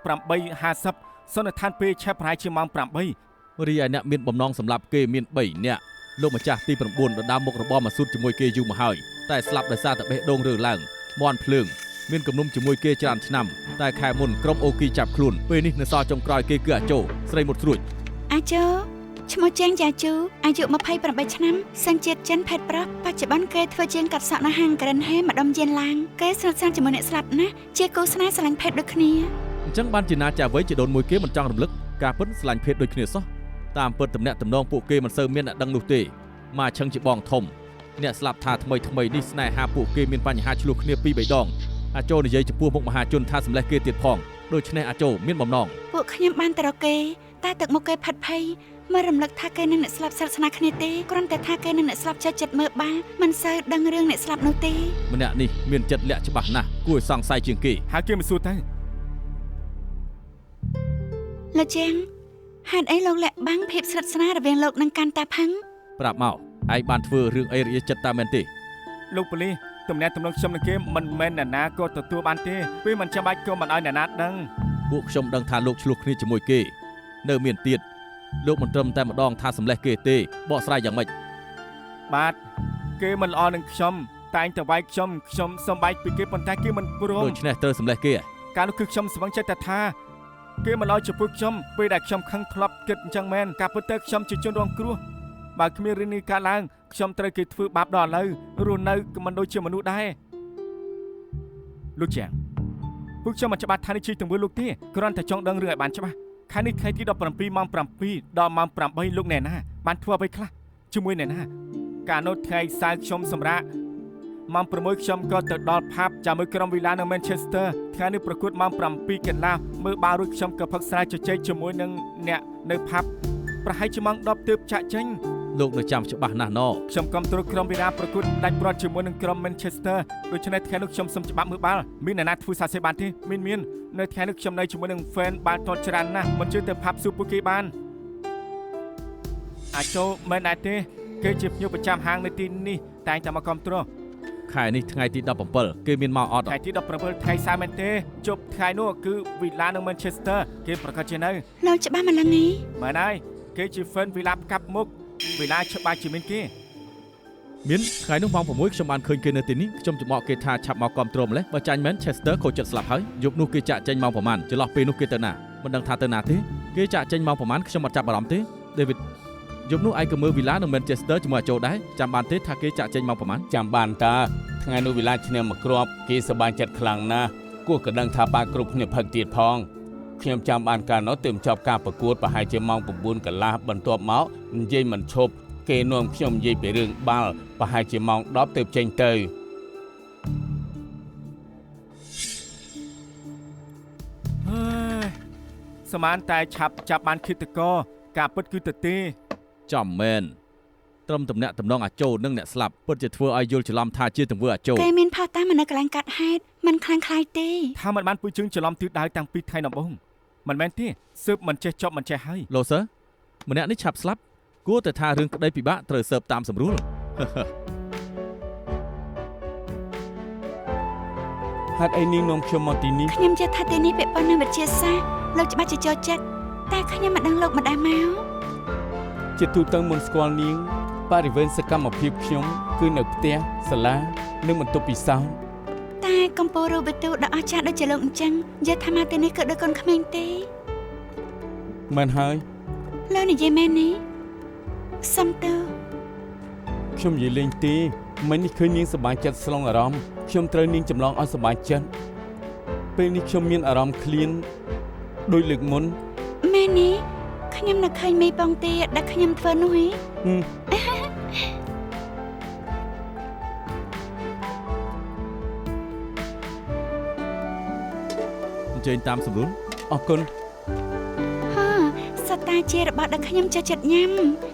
8:50 សន្និដ្ឋានពេលឆេះប្រហែលជាម៉ោង 8 រីឯអ្នកមានបំណងសម្លាប់គេមាន3នាក់លោកម្ចាស់ទី9ដណ្ដើមមុខរបរមកស៊ូតជាមួយគេយូរមកហើយតែស្លាប់ដោយសារតែបេះដូងរើឡើងមន់ភ្លើងមានគំនុំជាមួយគេច្រើនឆ្នាំតែខែមុនក្រុមអូគីចាប់ខ្លួនពេលនេះនៅសល់ចុងក្រោយគេគឺអាចោស្រីមុតស្រួច អាចោឈ្មោះចេងចាជូអាយុ28ឆ្នាំសញ្ជាតិចិនភេទប្រុសបច្ចុប្បន្នគេធ្វើជាងកាត់សក់នៅហាង Grand Helmet ម្ដុំយានឡាងគេស្និទ្ធស្នាលជាមួយអ្នកស្លាប់ណាស់ជាគូស្នេហ៍ស្រឡាញ់ភេទដូចគ្នា អញ្ចឹងបានជាណាចាវៃជាដូនមួយគេមិនចង់រំលឹកការពិតស្រឡាញ់ភេទដូចគ្នាសោះតាមពិតតំណាក់តំណងពួកគេមិនសូវមានអ្នកដឹងនោះទេមកឆឹងជាបងធំអ្នកស្លាប់ថាថ្មីនេះស្នេហាពួកគេមានបញ្ហាឆ្លោះគ្នាពីរ3ដងអាចោនិយាយចំពោះមុខមហាជនថាសម្លេះគេទៀតផងដូច្នេះអាចោមានបំណង ពួកខ្ញុំបានទៅរកគេតែទឹកមុខគេផាត់ភ័យមករំលឹកថាគេនឹងអ្នកស្លាប់សាសនាគ្នាទេគ្រាន់តែថាគេនឹងអ្នកស្លាប់ចេះចិត្តមើលបាល់មិនសូវដឹងរឿងអ្នកស្លាប់នោះទេ ម្នាក់នេះមានចិត្តលាក់ច្បាស់ណាស់គួរឲ្យសង្ស័យជាងគេ ហើយគេមិនសួរទៅ លោកជាងហេតុអីលោកលាក់បាំងភាពស្និទ្ធស្នាលរវាងលោកនិងកាន់តាផឹង ប្រាប់មកឯងបានធ្វើរឿងអីរយៈចិត្តតាមមែនទេ លោកប៉ូលីសតំណែងតំណងខ្ញុំនឹងគេមិនមែនអ្នកណាក៏ទទួលបានទេពេលមិនចាំបាច់ក៏មិនឲ្យអ្នកណាដឹង ពួកខ្ញុំដឹងថាលោកឆ្លោះគ្នាជាមួយគេនៅមានទៀតលោកមិនត្រឹមតែម្ដងថាសម្លេះគេទេបកស្រាយយ៉ាងម៉េច បាទគេមិនល្អនឹងខ្ញុំតែងតែវាយខ្ញុំសំបែកពីគេប៉ុន្តែគេមិនព្រម ដូច្នេះត្រូវសម្លេះគេ ការនោះគឺខ្ញុំស្វឹងចិត្តតែថាគេមិនល្អចំពោះខ្ញុំពេលដែលខ្ញុំខឹងធ្លាប់គិតអញ្ចឹងមែនការពិតទៅខ្ញុំជាជនរងគ្រោះ បើគ្មានរឿងនេះកើតឡើងខ្ញុំត្រូវគេធ្វើបាបដល់ឥឡូវរស់នៅក៏មិនដូចជាមនុស្សដែរលោកជាងពួកខ្ញុំមិនច្បាស់ថានេះជាទង្វើលោកទេគ្រាន់តែចង់ដឹងរឿងឲ្យបានច្បាស់ខែនេះថ្ងៃទី17ម៉ោង7ដល់ម៉ោង8លោកអ្នកណាបានធ្វើអ្វីខ្លះជាមួយអ្នកណាកាលនោះថ្ងៃសៅរ៍ខ្ញុំសម្រាប់ម៉ោង6ខ្ញុំក៏ទៅដល់ផាប់ជាមួយក្រុមវីឡានៅ Manchester ថ្ងៃនេះប្រកួតម៉ោង7កន្លះមើលបាល់រួចខ្ញុំក៏ផឹកស្រាជជែកជាមួយនឹងអ្នកនៅផាប់ប្រហែលជាម៉ោង10ទើបចាក់ចេញលោកនៅចាំច្បាស់ណាស់ណខ្ញុំគ្រប់គ្រងក្រុមវីឡាប្រកួតដាច់ព្រាត់ជាមួយនឹងក្រុម Manchester ដូច្នេះថ្ងៃនោះខ្ញុំសុំច្បាប់មើលបាល់មានអ្នកណាធ្វើសាសេបានទេមាននៅថ្ងៃនេះខ្ញុំនៅជាមួយនឹង fan បាល់ទាត់ច្រើនណាស់មិនជឿទៅផាប់ស៊ូពួកគេបានអាចចូលមិនដែរទេគេជាភ្ញៀវប្រចាំហាងនៅទីនេះតែងតែមកគ្រប់គ្រងខែនេះថ្ងៃទី17គេមានមកអត់ថ្ងៃទី17ថ្ងៃសៅរ៍មែនទេជប់ថ្ងៃនោះគឺវីឡានៅ Manchester គេប្រកាសជានៅលោកច្បាស់ម្លឹងនេះមែនហើយគេជា fan វីឡាកាប់មុខវីឡាច្បាស់ជាមានគេមានថ្ងៃនោះម៉ោង6ខ្ញុំបានឃើញគេនៅទីនេះខ្ញុំចំអកគេថាឆាប់មកគ្រប់គ្រងម្លេះបើចាញ់ Manchester ខូចចិត្តស្លាប់ហើយយប់នោះគេចាក់ចេញម៉ោងប្រហែលចន្លោះពេលនោះគេទៅណាមិនដឹងថាទៅណាទេគេចាក់ចេញម៉ោងប្រហែលខ្ញុំអត់ចាប់អារម្មណ៍ទេ David យប់នោះឯងក៏មើលវីឡានៅ Manchester ជាមួយអាជូដែរចាំបានទេថាគេចាក់ចេញម៉ោងប្រហែលចាំបានតាថ្ងៃនោះវីឡាឈ្នះមកគ្រាប់គេសប្បាយចិត្តខ្លាំងណាស់គួរក៏ដឹងថាបាល់គ្រប់គ្នាផឹកទៀតផងខ្ញុំចាំបានកាលនោះទើបចប់ការប្រកួតប្រហែលជាម៉ោង9កន្លះបន្ទាប់មកនិយាយមិនឈប់គេនាំខ្ញុំនិយាយពីរឿងបាល់ប្រហែលជាម៉ោង10ទើបចេញទៅសមានតែឆាប់ចាប់បានឃាតករការពិតគឺទៅទេចំមែនត្រឹមតំណាក់តំណងអាជូនិងអ្នកស្លាប់ពិតជាធ្វើឲ្យយល់ច្រឡំថាជាទង្វើអាជូគេមានផោះតាមនៅកន្លែងកាត់ហេតុមិនខ្លាំងខ្លាយទេថាមិនបានពុយជើងច្រឡំទិសដៅតាំងពីថ្ងៃដំបូងមិនមែនទេស៊ើបមិនចេះចប់មិនចេះហើយលោកសើម្នាក់នេះឆាប់ស្លាប់គួរតែថារឿងក្តីពិបាកត្រូវស៊ើបតាមសម្រួលហេតុអីនាងនាំខ្ញុំមកទីនេះខ្ញុំជឿថាទីនេះពាក់ព័ន្ធនឹងវិទ្យាសាស្ត្រលោកច្បាស់ជាចូលចិត្តតែខ្ញុំមិនដឹងលោកមិនដែរមកជាទូទៅមុនស្គាល់នាងបរិវេណសកម្មភាពខ្ញុំគឺនៅផ្ទះសាលានិងបន្ទប់ពិសោធន៍តែកំពូលរូបិទូដ៏អស្ចារ្យដូចជាលោកអញ្ចឹងនិយាយថាមកទីនេះគឺដូចកូនក្មេងទេមិនហើយលោកនិយាយមែននេះសំទោខ្ញុំនិយាយលេងទេមិននេះឃើញនាងសប្បាយចិត្តស្លងអារម្មណ៍ខ្ញុំត្រូវនាងចម្លងឲ្យសប្បាយចិត្តពេលនេះខ្ញុំមានអារម្មណ៍ឃ្លានដូចលើកមុនមែននេះខ្ញុំនឹកឃើញមីបងទីដែលខ្ញុំធ្វើនោះហ៎អញ្ជើញតាមសម្រួលអរគុណសតាជារបស់ដែលខ្ញុំចូលចិត្តញ៉ាំ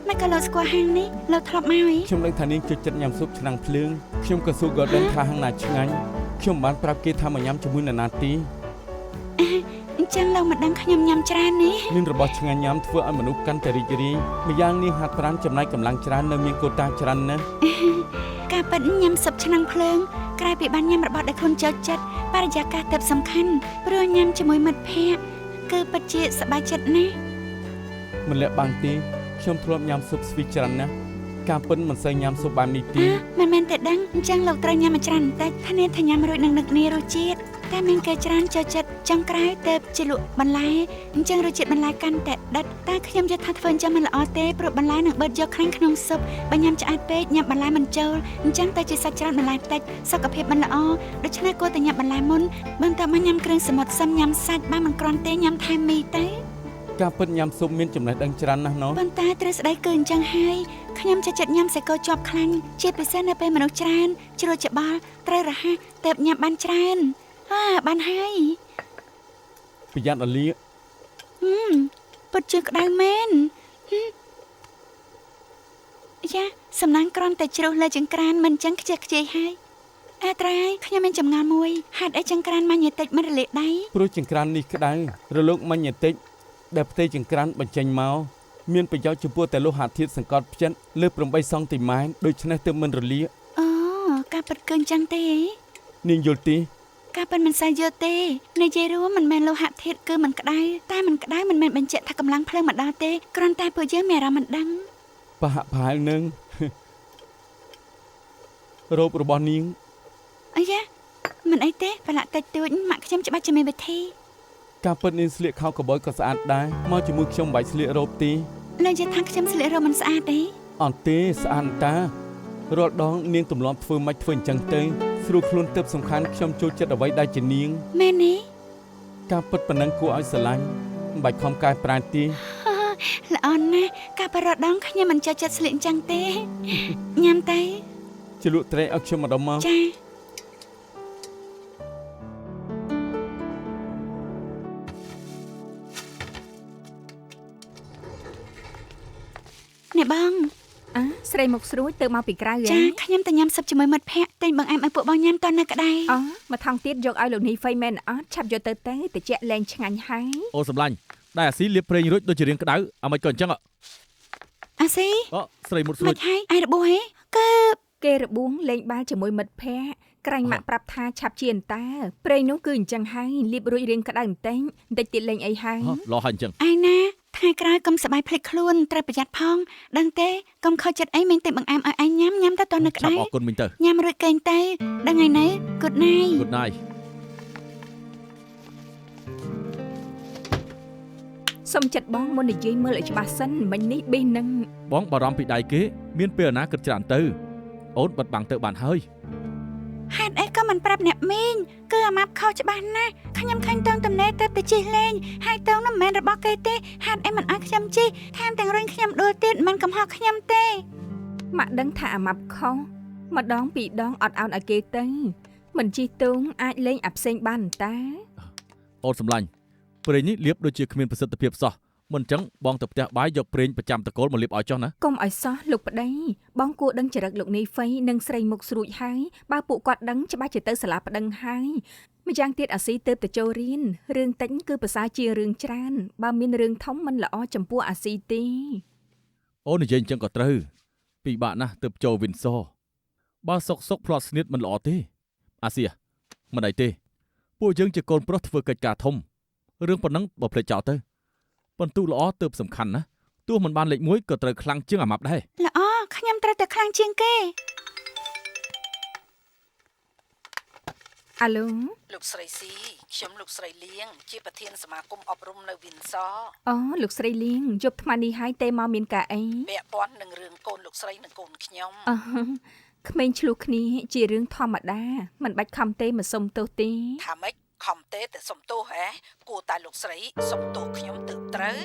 មិនក៏លោកស្គាល់ហាងនេះលោកធ្លាប់មកហីខ្ញុំដឹងថានាងចូលចិត្តញ៉ាំស៊ុបឆ្នាំងភ្លើងខ្ញុំក៏សួរក៏ដឹងថាហាងណាឆ្ងាញ់ខ្ញុំបានប្រាប់គេថាមកញ៉ាំជាមួយនរណាទីអញ្ចឹងលោកមិនដឹងខ្ញុំញ៉ាំច្រើននេះមានរបស់ឆ្ងាញ់ញ៉ាំធ្វើឲ្យមនុស្សកាន់តែរីករាយម្យ៉ាងនាងហាត់ប្រាណចំណាយកម្លាំងច្រើននៅមានកូតាច្រើនណាស់ការប៉ិនញ៉ាំស៊ុបឆ្នាំងភ្លើងក្រៅពីបានញ៉ាំរបស់ដែលខ្លួនចូលចិត្តបរិយាកាសទៅសំខាន់ព្រោះញ៉ាំជាមួយមិត្តភ័ក្តិគឺពិតជាសប្បាយចិត្តណាស់មិនលាក់បាំងទេខ្ញុំធ្លាប់ញ៉ាំស៊ុបស្វីច្រើនណាស់ការប៉ិនមិនសូវញ៉ាំស៊ុបបែបនេះទេមិនមែនតែដឹងអញ្ចឹងលោកត្រូវញ៉ាំមួយច្រើនបន្តិចថានាងថាញ៉ាំរួចនឹងនឹកនារសជាតិតែមានគេច្រើនចូលចិត្តចង់ក្រៅទៅជាលក់បន្លែអញ្ចឹងរសជាតិបន្លែកាន់តែដិតតែខ្ញុំយល់ថាធ្វើអញ្ចឹងមិនល្អទេព្រោះបន្លែនឹងបឺតយកខ្លាំងក្នុងស៊ុបបើញ៉ាំឆ្អែតពេកញ៉ាំបន្លែមិនចូលអញ្ចឹងទៅជាសាច់ច្រើនបន្លែតិចសុខភាពមិនល្អដូច្នេះគួរតែញ៉ាំបន្លែមុនបន្ទាប់មកញ៉ាំគ្រឿងសមុទ្រសឹមញ៉ាំសាច់បើមិនគ្រាន់ទេញ៉ាំថែមមីទៅការពិតញ៉ាំស៊ុបមានចំណេះដឹងច្រើនណាស់ណោះប៉ុន្តែទ្រឹស្ដីគឺអញ្ចឹងហើយខ្ញុំចូលចិត្តញ៉ាំសាច់គោជាប់ខ្លាញ់ជាពិសេសនៅពេលមនុស្សច្រើនជ្រួលច្បល់ត្រូវរហ័សទៅញ៉ាំបានច្រើនបានហើយប្រយ័ត្នអលៀពិតជាក្តៅមែនយ៉ាសំណាងក្រំតែជ្រុះលើចង្ក្រានមិនចឹងខ្ជិះខ្ជាយហើយត្រៃខ្ញុំមានចម្ងល់មួយហេតុអីចង្ក្រានម៉ាញ៉េទិកមិនរលាកដៃព្រោះចង្ក្រាននេះក្តៅរលកម៉ាញ៉េទិកដែលផ្ទៃចង្ក្រានបញ្ចេញមកមានប្រយោជន៍ចំពោះតែលោហៈធាតុសង្កត់ផ្ចិតលើ8សង់ទីម៉ែត្រដូច្នេះទើបមិនរលាកការពិតគឺអញ្ចឹងទេនាងយល់ទេការពិតមិនសូវយល់ទេនិយាយរួមមិនមែនលោហៈធាតុគឺមិនក្តៅតែមិនក្តៅមិនមែនបញ្ជាក់ថាកម្លាំងភ្លើងមកដល់ទេគ្រាន់តែពួកយើងមានអារម្មណ៍មិនដឹងប្រហាក់ប្រហែលនឹងរោគរបស់នាងអាយ៉ាមិនអីទេប្រឡាក់តិចតួចម៉ាក់ខ្ញុំច្បាស់ជាមានវិធីការពិតនាងស្លៀកខោកប៊យក៏ស្អាតដែរមកជាមួយខ្ញុំមិនបាច់ស្លៀករ៉ូបទេលោកនិយាយថាខ្ញុំស្លៀករ៉ូបមិនស្អាតទេ អត់ទេស្អាតតារាល់ដងនាងទម្លាប់ធ្វើមិនធ្វើអញ្ចឹងទៅស្រួលខ្លួនទៅសំខាន់ខ្ញុំចូលចិត្តអ្វីដែលជានាង មែនទេ ការពិតប៉ុណ្ណឹងគួរឲ្យស្រឡាញ់មិនបាច់ខំកែប្រែទេ ល្អណាស់ការប្រដងខ្ញុំមិនចូលចិត្តស្លៀកអញ្ចឹងទេញ៉ាំទៅ ជលក់ត្រេកឲ្យខ្ញុំម្ដងមក ចានេះបង អ่ะស្រីមុខស្រួយទៅមកពីក្រៅហ៎ ចាខ្ញុំទៅញ៉ាំស៊ុបជាមួយមិត្តភ័ក្តិទិញបង្អែមឲ្យពួកបងញ៉ាំតនៅក្តៅ អូមកថងទៀតយកឲ្យលោកនីហ្វៃមែនអត់ឆាប់យកទៅតិចលែងឆ្ងាញ់ហើយ អូនសម្លាញ់ដែលអាស៊ីលាបប្រេងរួចដូចជារៀងក្តៅអាមិនក៏អញ្ចឹង អាស៊ី អូស្រីមុតស្រួ មិន យ ហើយឯរបួសហេកើ គេរបួងលេងបាល់ជាមួយមិត្តភ័ក្តិក្រែងម៉ាក់ប្រាប់ថាឆាប់ជាអន្តាប្រេងនោះគឺអញ្ចឹងហើយលាបរួចរៀងក្តៅបន្តិចទៀតលេងអីហើយ លោហើយអញ្ចឹង ឯណាថ្ងៃក្រោយកុំសប្បាយភ្លេចខ្លួនត្រូវប្រយ័ត្នផងដឹងទេកុំខកចិត្តអីមានតែបង្អែមឲ្យឯងញ៉ាំទៅតនៅក្ ឆា តៅ ប់អរគុណមិញទៅ ញ៉ាំរួចគេងទៅដឹងហើយនៅ Good night Good night សុំចិត្តបងមុននិយាយមើលឲ្យច្បាស់សិនមិញនេះបេះនឹង បងបារម្ភពីដៃគេមានពេលណាគិតច្រើនទៅអូនបិទបាំងទៅបានហើយ ហេតុអីក៏មិនប្រាប់អ្នកមីងគឺអាម៉ាប់ខុសច្បាស់ណាស់ខ្ញុំឃើញតងតំណេទៅជិះលេងហើយតងនោះមិនមែនរបស់គេទេហេតុអីមិនឲ្យខ្ញុំជិះថែមទាំងរុញខ្ញុំដួលទៀតមិនកំហុសខ្ញុំទេ ម៉ាក់ដឹងថាអាម៉ាប់ខុសម្ដងពីរដងអត់អោនឲ្យគេទៅមិនជិះតងអាចលេងអាផ្សេងបានតា អូនសម្លាញ់ប្រេងនេះលាបដូចជាគ្មានប្រសិទ្ធភាពសោះមិនអញ្ចឹងបងទៅផ្ទះបាយយកប្រេងប្រចាំតកូលមកលាបឲ្យចុះណា កុំឲ្យសោះលោកប្តីបងគួរដឹងចរិតលោកនីហ្វៃនិងស្រីមុខស្រួចហើយបើពួកគាត់ដឹងច្បាស់ជាទៅសាលាប្តឹងហើយម្យ៉ាងទៀតអាស៊ីទៅចូលរៀនរឿងតិចគឺប្រសើរជារឿងច្រើនបើមានរឿងធំមិនល្អចំពោះអាស៊ីទេ អូននិយាយអញ្ចឹងក៏ត្រូវពិបាកណាស់ទៅចូលវិនសបើសុកផ្លាត់ស្នៀតមិនល្អទេអាស៊ីមិនអីទេពួកយើងជាកូនប្រុសធ្វើកិច្ចការធំរឿងប៉ុណ្ណឹងបើភ្លេចចោលទៅបន្ទូល្អទើបសំខាន់ណាទោះមិនបានលេខ1ក៏ត្រូវខ្លាំងជាងអាម៉ាប់ដែរ ល្អខ្ញុំត្រូវតែខ្លាំងជាងគេ អាឡូ លោកស្រីស៊ីខ្ញុំលោកស្រីលៀងជាប្រធានសមាគមអប់រំនៅវិនស អូលោកស្រីលៀងយប់ថ្មនេះហើយទេមកមានការអី ពាក់ព័ន្ធនឹងរឿងកូនលោកស្រីនិងកូនខ្ញុំ អឺក្មេងឆ្លោះគ្នាជារឿងធម្មតាមិនបាច់ខំទេមកសុំទោសទេ ថាម៉េចខំទេតែសុំទោសហ៎គួរតែលោកស្រីសុំទោសខ្ញុំទើបត្រូវ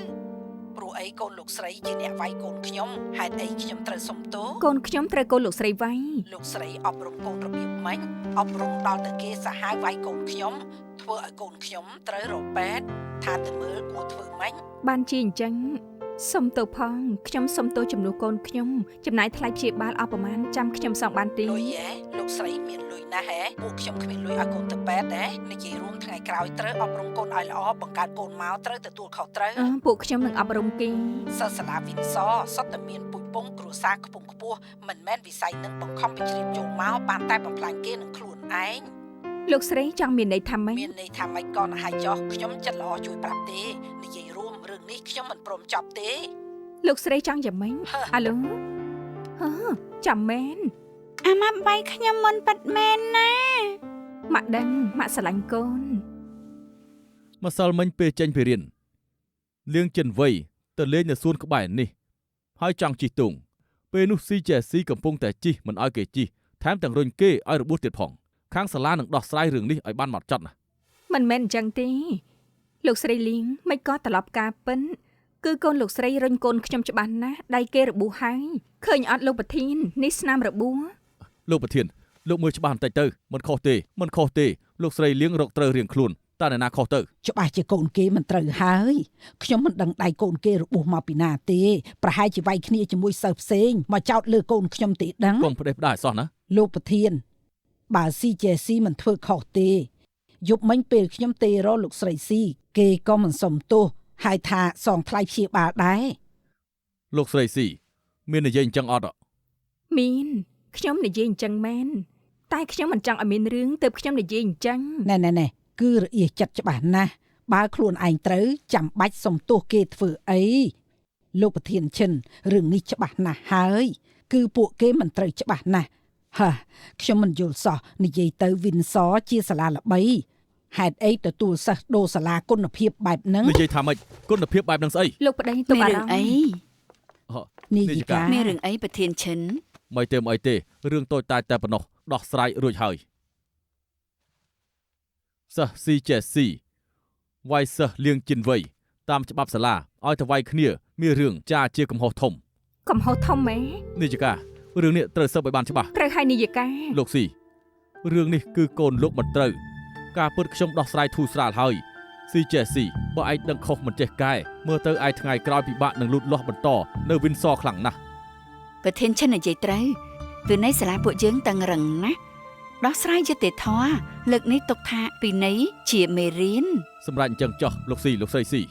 ព្រោះអីកូនលោកស្រីជាអ្នកវាយកូនខ្ញុំហេតុអីខ្ញុំត្រូវសុំទោស កូនខ្ញុំត្រូវកូនលោកស្រីវាយ លោកស្រីអប់រំកូនរបៀបម៉េចអប់រំដល់ទៅគេសាហាវវាយកូនខ្ញុំធ្វើឲ្យកូនខ្ញុំត្រូវរកពេទ្យថាទៅមើលគួរធ្វើម៉េច បានជាអញ្ចឹងសុំទោសផងខ្ញុំសុំទោសចំនួនកូនខ្ញុំចំណាយថ្លៃព្យាបាលអស់ប្រមាណចាំខ្ញុំសងបានទេ លុយហ៎លោកស្រីមានលុយណាស់ហ៎ពួកខ្ញុំគ្មានលុយឲ្យកូនទៅពេទ្យទេនិយាយរួមថ្ងៃក្រោយត្រូវអប់រំកូនឲ្យល្អបង្កើតកូនមកត្រូវទទួលខុសត្រូវ ពួកខ្ញុំនឹងអប់រំគេ សិស្សសាលាវិនសសុទ្ធតែមានពុជពងគ្រួសារខ្ពង់ខ្ពស់មិនមែនវិស័យនឹងបង្ខំបញ្ជ្រាបចូលមកបានតែបំផ្លាញគេនឹងខ្លួនឯង លោកស្រីចង់មានន័យថាម៉េច មានន័យថាម៉េចក៏ណាហើយចោះខ្ញុំចិត្តល្អជួយប្រាប់ទេនិយាយរួមរឿងនេះខ្ញុំមិនព្រមចប់ទេ លោកស្រីចង់យ៉ាងម៉េចអាឡូចាំមែន អាម៉ាប់វាយខ្ញុំមុនប៉ាត់មែនណា ម៉ាក់ដឹងម៉ាក់ស្រឡាញ់កូន ម្សិលមិញពេលចេញពីរៀនលៀងចិនវ័យទៅលេងនៅសួនក្បែរនេះហើយចង់ជិះទូងពេលនោះស៊ីចេះស៊ីកំពុងតែជិះមិនឲ្យគេជិះថែមទាំងរុញគេឲ្យរបួសទៀតផងខាងសាលានឹងដោះស្រាយរឿងនេះឲ្យបានម៉ត់ចត់ណា មិនមែនអញ្ចឹងទេលោកស្រីលៀងមិនក៏ត្រឡប់ការពិនគឺកូនលោកស្រីរុញកូនខ្ញុំច្បាស់ណាស់ដៃគេរបួសហើយឃើញអត់លោកប្រធាននេះស្នាមរបួស លោកប្រធានលោកមើលច្បាស់បន្តិចទៅមិនខុសទេលោកស្រីលៀងរកត្រូវរៀងខ្លួនតើអ្នកណាខុសទៅ ច្បាស់ជាកូនគេមិនត្រូវហើយខ្ញុំមិនដឹងដៃកូនគេរបួសមកពីណាទេប្រហែលជាវាយគ្នាជាមួយសិស្សផ្សេងមកចោទលើកូនខ្ញុំទេដឹង កុំផ្ដេសផ្ដាសសោះណា លោកប្រធានបើស៊ីចេះស៊ីមិនធ្វើខុសទេយប់មិញពេលខ្ញុំទេរកលោកស្រីស៊ីគេក៏មិនសុំទោសហើយថាសងថ្លៃព្យាបាលដែរ លោកស្រីស៊ីមាននិយាយអញ្ចឹងអត់ មានខ្ញុំនិយាយអញ្ចឹងមែនតែខ្ញុំមិនចង់ឲ្យមានរឿងទើបខ្ញុំនិយាយអញ្ចឹង ណែគឺរអៀសចិត្តច្បាស់ណាស់បើខ្លួនឯងត្រូវចាំបាច់សុំទោសគេធ្វើអីលោកប្រធានឈិនរឿងនេះច្បាស់ណាស់ហើយគឺពួកគេមិនត្រូវច្បាស់ណាស់ខ្ញុំមិនយល់សោះនិយាយទៅវិនសជាសាលាល្បីហេតុអីទទួលសិស្សដូរសាលាគុណភាពបែបហ្នឹង និយាយថាម៉េចគុណភាពបែបហ្នឹងស្អី លោកប្តីទៅបារម្ភ អី នេះយីកា មានរឿងអីប្រធានឈិន មិនទេរឿងតូចតាចតែប៉ុណ្ណោះដោះស្រាយរួចហើយសិស្ស CJC វាយសិស្សលៀងជិនវ័យតាមច្បាប់សាលាឲ្យទៅវាយគ្នាមានរឿងចាជាកំហុសធំ កំហុសធំម៉េ នាយិការឿងនេះត្រូវស៊ើបឲ្យបានច្បាស់ ត្រូវហើយនាយិកា លោកស៊ីរឿងនេះគឺកូនលោកមិនត្រូវការពិតខ្ញុំដោះស្រាយធូរស្រាលហើយ CJC បើឯងដឹងខុសមិនចេះកែមើលទៅឯងថ្ងៃក្រោយពិបាកនឹងលូតលាស់បន្តនៅវិនសខ្លាំងណាស់ ប្រធានឈិននិយាយត្រូវវិន័យសាលាពួកយើងតឹងរឹងណាស់ដោះស្រាយយុត្តិធម៌លើកនេះទុកថាវិន័យជាមេរៀន សម្រាប់អញ្ចឹងចោះលោកស្រីស៊ី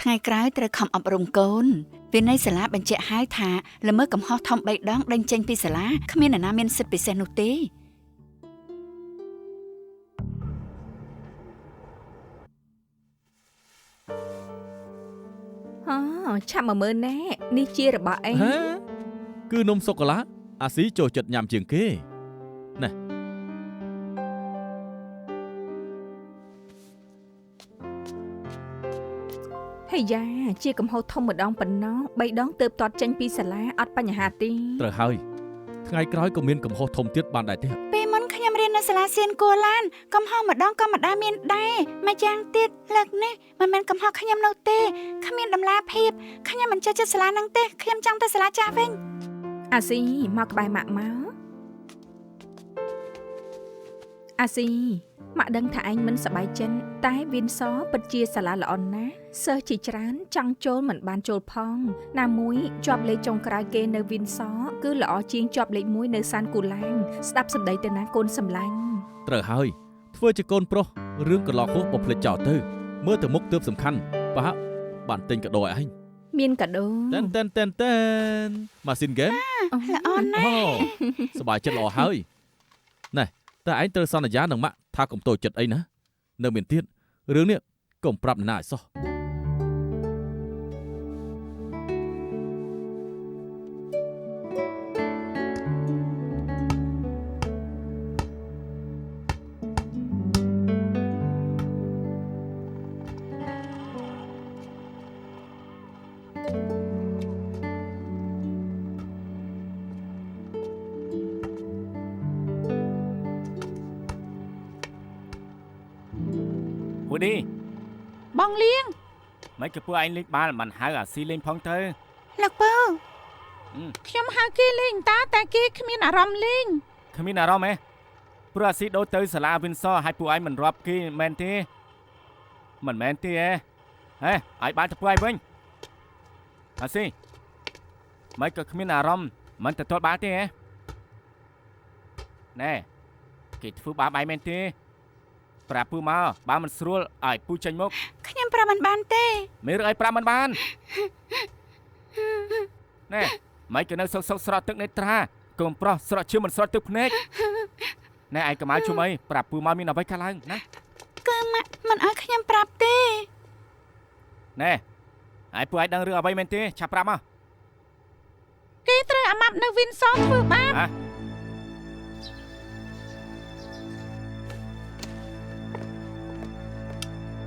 ថ្ងៃក្រោយត្រូវខំអប់រំកូនវិន័យសាលាបញ្ជាក់ហើយថាល្មើសកំហុសធំ3ដងដេញចេញពីសាលាគ្មាននរណាមានសិទ្ធិពិសេសនោះទេ ឆាប់មកមើលណែនេះជារបស់អី ហ៎គឺនំសូកូឡាអាស៊ីចូលចិត្តញ៉ាំជាងគេណែ ហេយ៉ាជាកំហុសធំម្ដងប៉ុណ្ណោះ3ដងទើបទាត់ចេញពីសាលាអត់បញ្ហាទេ ត្រូវហើយថ្ងៃក្រោយក៏មានកំហុសធំទៀតបានដែរទេ ពេលមុនខ្ញុំរៀននៅសាលាសៀនគួរឡានកំហុសម្ដងក៏មិនដែលមានដែរម្យ៉ាងទៀតលើកនេះមិនមែនកំហុសខ្ញុំនោះទេគ្មានដំណាភាពខ្ញុំមិនចេះចិត្តសាលានឹងទេខ្ញុំចង់ទៅសាលាចាស់វិញ អាស៊ីមកក្បែរម៉ាក់មកអាស៊ីម៉ាក់ដឹងថាឯងមិនសប្បាយចិត្តតែវិនសពិតជាសាលាល្អណាស់សិស្សជាច្រើនចង់ចូលមិនបានចូលផងណាមួយជាប់លេខចុងក្រោយគេនៅវិនសគឺល្អជាងជាប់លេខ1នៅសានគូឡាងស្ដាប់សម្ដីទៅណាកូនសម្លាញ់ ត្រូវហើយធ្វើជាកូនប្រុសរឿងកន្លងហួសបំភ្លេចចោលទៅមើលទៅមុខទើបសំខាន់ប្រហែលបានទិញកាដូឲ្យឯង មានកាដូ តែនម៉ាស៊ីនហ្គេម ល្អណាស់ អូសប្បាយចិត្តល្អហើយណែតែឯងត្រូវសន្យានឹងម៉ាក់ថាកុំតូចចិត្តអីណានៅមានទៀតរឿងនេះកុំប្រាប់នរណាឲ្យសោះ ហួយនេះ បងលៀង មិនក៏ពួកឯងលេងបានមិនហៅអាស៊ីលេងផងទៅ លោកពូ ខ្ញុំហៅគេលេងតែគេគ្មានអារម្មណ៍លេង គ្មានអារម្មណ៍ទេព្រោះអាស៊ីដូរទៅសាលាវិនសឲ្យពួកឯងមិនរាប់គេមែនទេមិនមែនទេហ៎ឲ្យបានទៅពួកឯងវិញអាស៊ីមិនក៏គ្មានអារម្មណ៍មិនទទួលបានទេហ៎ណែគេធ្វើបាបឯងមែនទេប្រាប់ពូមកបើមិនស្រួលឲ្យពូចេញមក ខ្ញុំប្រាប់មិនបានទេ មានរឿងអីប្រាប់មិនបានណែមិនក៏នៅសុកស្រក់ទឹកនេត្រាកុំប្រុសស្រក់ឈាមមិនស្រក់ទឹកភ្នែកណែឯងកម្ៅជុំអីប្រាប់ពូមកមានអ្វីកើតឡើងណា គឺម៉ាក់មិនឲ្យខ្ញុំប្រាប់ទេ ណែហើយពូឯងដឹងរឿងអ្វីមែនទេឆាប់ប្រាប់មក គេត្រូវអាម៉ាប់នៅវិនសធ្វើបាប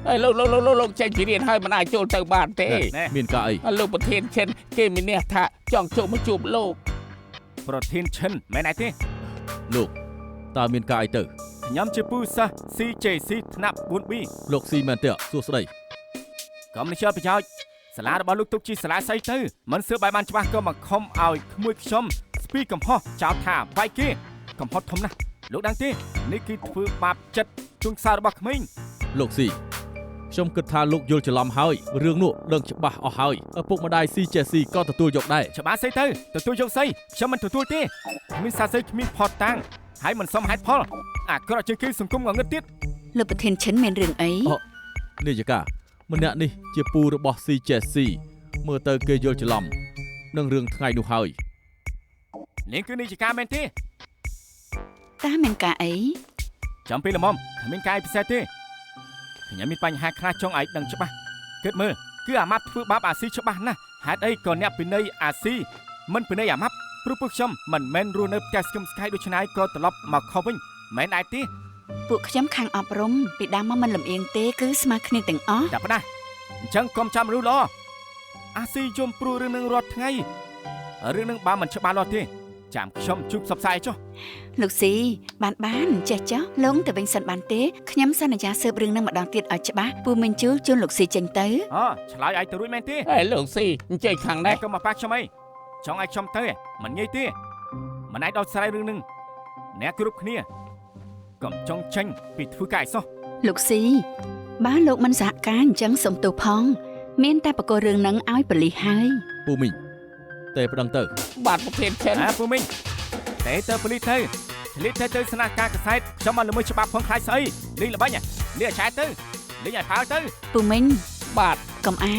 ហើយលោកចេញពីរៀនហើយមិនអាចចូលទៅបានទេ មានការអី ហើយលោកប្រធានឈិនគេមានអ្នកថាចង់ចូលមកជួបលោក ប្រធានឈិនមែនឯទេ លោកតើមានការអីទៅ ខ្ញុំជាពូសិស្ស CJC ថ្នាក់ 4B លោកស៊ីមែនទេសួស្ដី កុំនិយាយប្រយោជន៍សាលារបស់លោកទុកជាសាលាស្អីទៅមិនស៊ើបបាយបានច្បាស់ក៏មកខំឲ្យក្មួយខ្ញុំស្ពីកំហុសចោទថាវាយគេកំហុសធំណាស់លោកដឹងទេនេះគឺធ្វើបាបចិត្តជួងខ្សោយរបស់ក្មេង លោកស៊ីខ្ញុំគិតថាលោកយល់ច្រឡំហើយរឿងនោះដឹងច្បាស់អស់ហើយឪពុកម្ដាយ CJC ក៏ទទួលយកដែរ ច្បាស់ស្អីទៅទទួលយកស្អីខ្ញុំមិនទទួលទេគ្មានសារស្អីគ្មានផតតាំងហើយមិនសមហេតុផលអាក្រក់ជាងគេសង្គមងងឹតទៀត លោកប្រធានឈិនមានរឿងអី នាយិកាម្នាក់នេះជាពូរបស់ CJC មើលទៅគេយល់ច្រឡំនឹងរឿងថ្ងៃនោះហើយ នេះគឺនិច្ចការមែនទេ តើមានការអី ចាំពេលល្មមគ្មានការពិសេសទេខ្ញុំមានបញ្ហាខ្លះចង់ឲ្យដឹងច្បាស់គិតមើលគឺអាម៉ាប់ធ្វើបាបអាស៊ីច្បាស់ណាស់ហេតុអីក៏អ្នកពិន័យអាស៊ីមិនពិន័យអាម៉ាប់ព្រោះពួកខ្ញុំមិនមែនរស់នៅផ្ទះស្គមស្កាយដូចឆ្ងាយក៏ត្រឡប់មកខុសវិញមិនដែរទេ ពួកខ្ញុំខាងអប់រំពីដើមមកមិនលំអៀងទេគឺស្មើគ្នាទាំងអស់ ចាប់ផ្ដាស់អញ្ចឹងកុំចាំรู้ល្អអាស៊ីយំព្រោះរឿងនឹងរាល់ថ្ងៃ រឿងនឹងបើមិនច្បាស់លាស់ទេចាំខ្ញុំជួបសប្តាហ៍ចុះ លោកស៊ីបានចេះចុះលងទៅវិញសិនបានទេខ្ញុំសន្យាស៊ើបរឿងនឹងម្ដងទៀតឲ្យច្បាស់ពូមិនជួលជូនលោកស៊ីចេញទៅ អូឆ្លើយឲ្យទៅរួចមែនទេ ហើយលោកស៊ីអញ្ជើញខាងនេះ កុំមកប៉ាខ្ញុំអីចង់ឲ្យខ្ញុំទៅមិនងាយទេមិនអាចដោះស្រាយរឿងនឹងអ្នកគ្រប់គ្នាកុំចង់ចេញពីធ្វើការសោះ លោកស៊ីបើលោកមិនសហការអញ្ចឹងសុំទោសផងមានតែបកគោរឿងនឹងឲ្យប៉ូលីសហើយ ពូមីងទេប្តឹងទៅ បាទប្រធានឈិន ពូមីងតែទៅប៉ូលីសទៅឆ្លៀតទៅស្នាក់ការកសែតខ្ញុំមកល្មើសច្បាប់ផងខ្លាចស្អីលេងល្បាញលេងឲ្យឆែតទៅលេងឲ្យផើទៅ ពូមីង បាទ កុំអា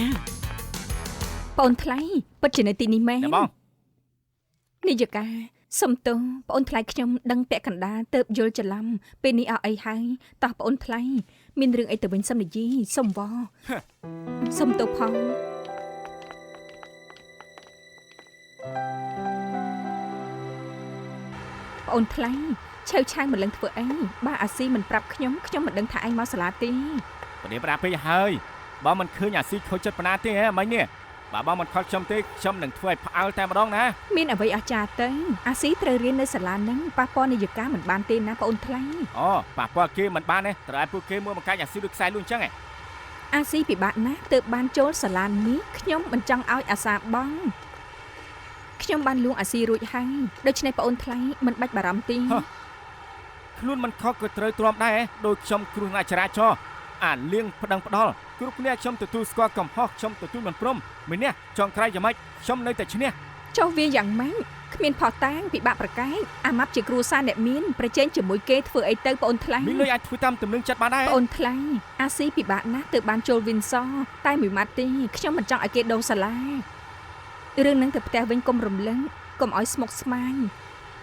ប្អូនថ្លៃពិតជានៅទីនេះមែន ណាបង នាយិកាសុំទោសប្អូនថ្លៃខ្ញុំដឹងពាក់កណ្ដាលទៅយល់ច្រឡំពេលនេះអស់អីហើយតោះប្អូនថ្លៃមានរឿងអីទៅវិញសំនិយាយសុំវសុំទោសផងប្អូនថ្លៃឆៅឆាងមិនលឹងធ្វើអីបើអាស៊ីមិនប្រាប់ខ្ញុំមិនដឹងថាឯងមកសាលាទេ ប្រនេះប្រាពេកហើយបើមិនឃើញអាស៊ីខូចចិត្តប៉ុណ្ណាទេហ៎មិញនេះបើបងមិនខកខ្ញុំទេខ្ញុំនឹងធ្វើឲ្យផ្អើលតែម្ដងណា មានអ្វីអស្ចារ្យទៅអាស៊ីត្រូវរៀននៅសាលាហ្នឹងប៉ះពាល់នាយិកាមិនបានទេណាប្អូនថ្លៃ អូប៉ះពាល់គេមិនបានទេត្រូវឲ្យពួកគេមួយបង្កាច់អាស៊ីដូចខ្សែលួនអញ្ចឹង អាស៊ីពិបាកណាស់ទើបបានចូលសាលានេះខ្ញុំមិនចង់ឲ្យអាសាបងខ្ញុំបានលួងអាស៊ីរួចហើយដូច្នេះប្អូនថ្លៃមិនបាច់បារម្ភទេ ខ្លួនមិនខកក៏ត្រូវទ្រាំដែរដូចខ្ញុំគ្រោះថ្នាក់ចរាចរណ៍អាលៀងប្តឹងផ្ដាល់គ្រប់គ្នាខ្ញុំទទួលស្គាល់កំហុសខ្ញុំទទួលមិនព្រមម្នេះចង់ក្រៃយ៉ាងម៉េចខ្ញុំនៅតែឈ្នះ ចុះវាយ៉ាងម៉េចគ្មានផោះតាងពិបាកប្រកែកអាម៉ាប់ជាគ្រួសារអ្នកមានប្រជែងជាមួយគេធ្វើអីទៅប្អូនថ្លៃ មានលុយអាចធ្វើតាមទំនឹងចិត្តបានដែរ ប្អូនថ្លៃអាស៊ីពិបាកណាស់ទើបបានចូលវិនសតែមួយម៉ាត់ទេខ្ញុំមិនចង់ឲ្យគេដូរសាលារឿងហ្នឹងទៅផ្ទះវិញកុំរំលឹងកុំឲ្យស្មុគស្មាញ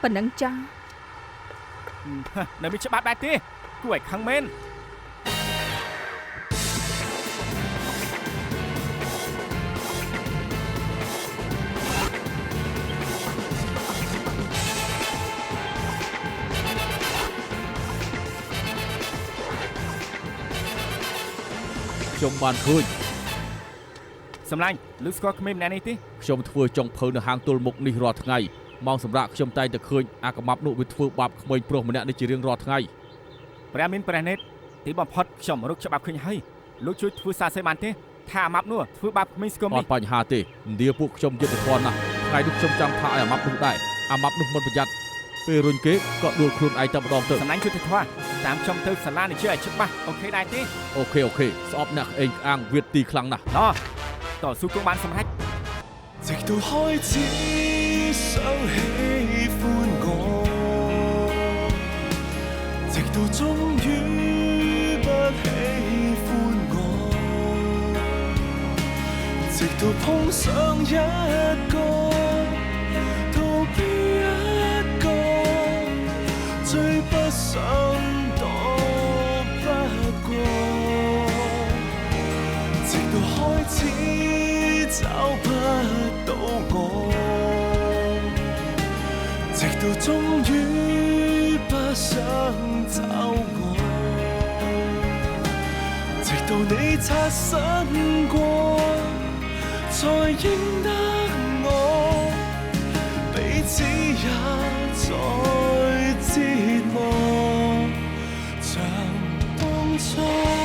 ប៉ុណ្ណឹងចា នៅមានច្បាប់ដែរទេគួរឲ្យខឹងមែន ខ្ញុំបានឃើញ សម្លាញ់លឺស្គាល់ក្មេងម្នាក់នេះទេ ខ្ញុំធ្វើចុងភៅនៅហាងទល់មុខនេះរាល់ថ្ងៃម៉ោងសម្រាប់ខ្ញុំតែងតែឃើញអាកម៉ាប់នោះវាធ្វើបាបក្មេងប្រុសម្នាក់នេះជារៀងរាល់ថ្ងៃ ព្រះមានព្រះនេតទីបំផុតខ្ញុំរកច្បាប់ឃើញហើយលោកជួយធ្វើសារសេបានទេថាអាម៉ាប់នោះធ្វើបាបក្មេងស្គម អ នេះ ត់បញ្ហាទេឥណ្ឌាពួកខ្ញុំយុទ្ធធនណាស់ថ្ងៃនេះខ្ញុំចង់ថាឲ្យអាម៉ាប់នោះដែរអាម៉ាប់នោះមិនប្រយ័ត្នពេលរុញគេក៏ដួលខ្លួនឯងតែម្ដងទៅ សម្លាញ់ជួយទៅធွာតាមខ្ញុំទៅសាលានេះជឿឲ្យច្បាស់អូខេដែរទេ អូខេស្អប់អ្នកឯងក្អាងវាទីខ្លាំងណាស់ ណតស៊ូគង់បានសម្រេច 直到開始想喜歡我，直到終於不喜歡我，直到碰上一個逃避一個，最不想躲不過，直到開始找不到我，直到終於不想找我，直到你擦身過，才認得我，彼此也在折磨，像當初。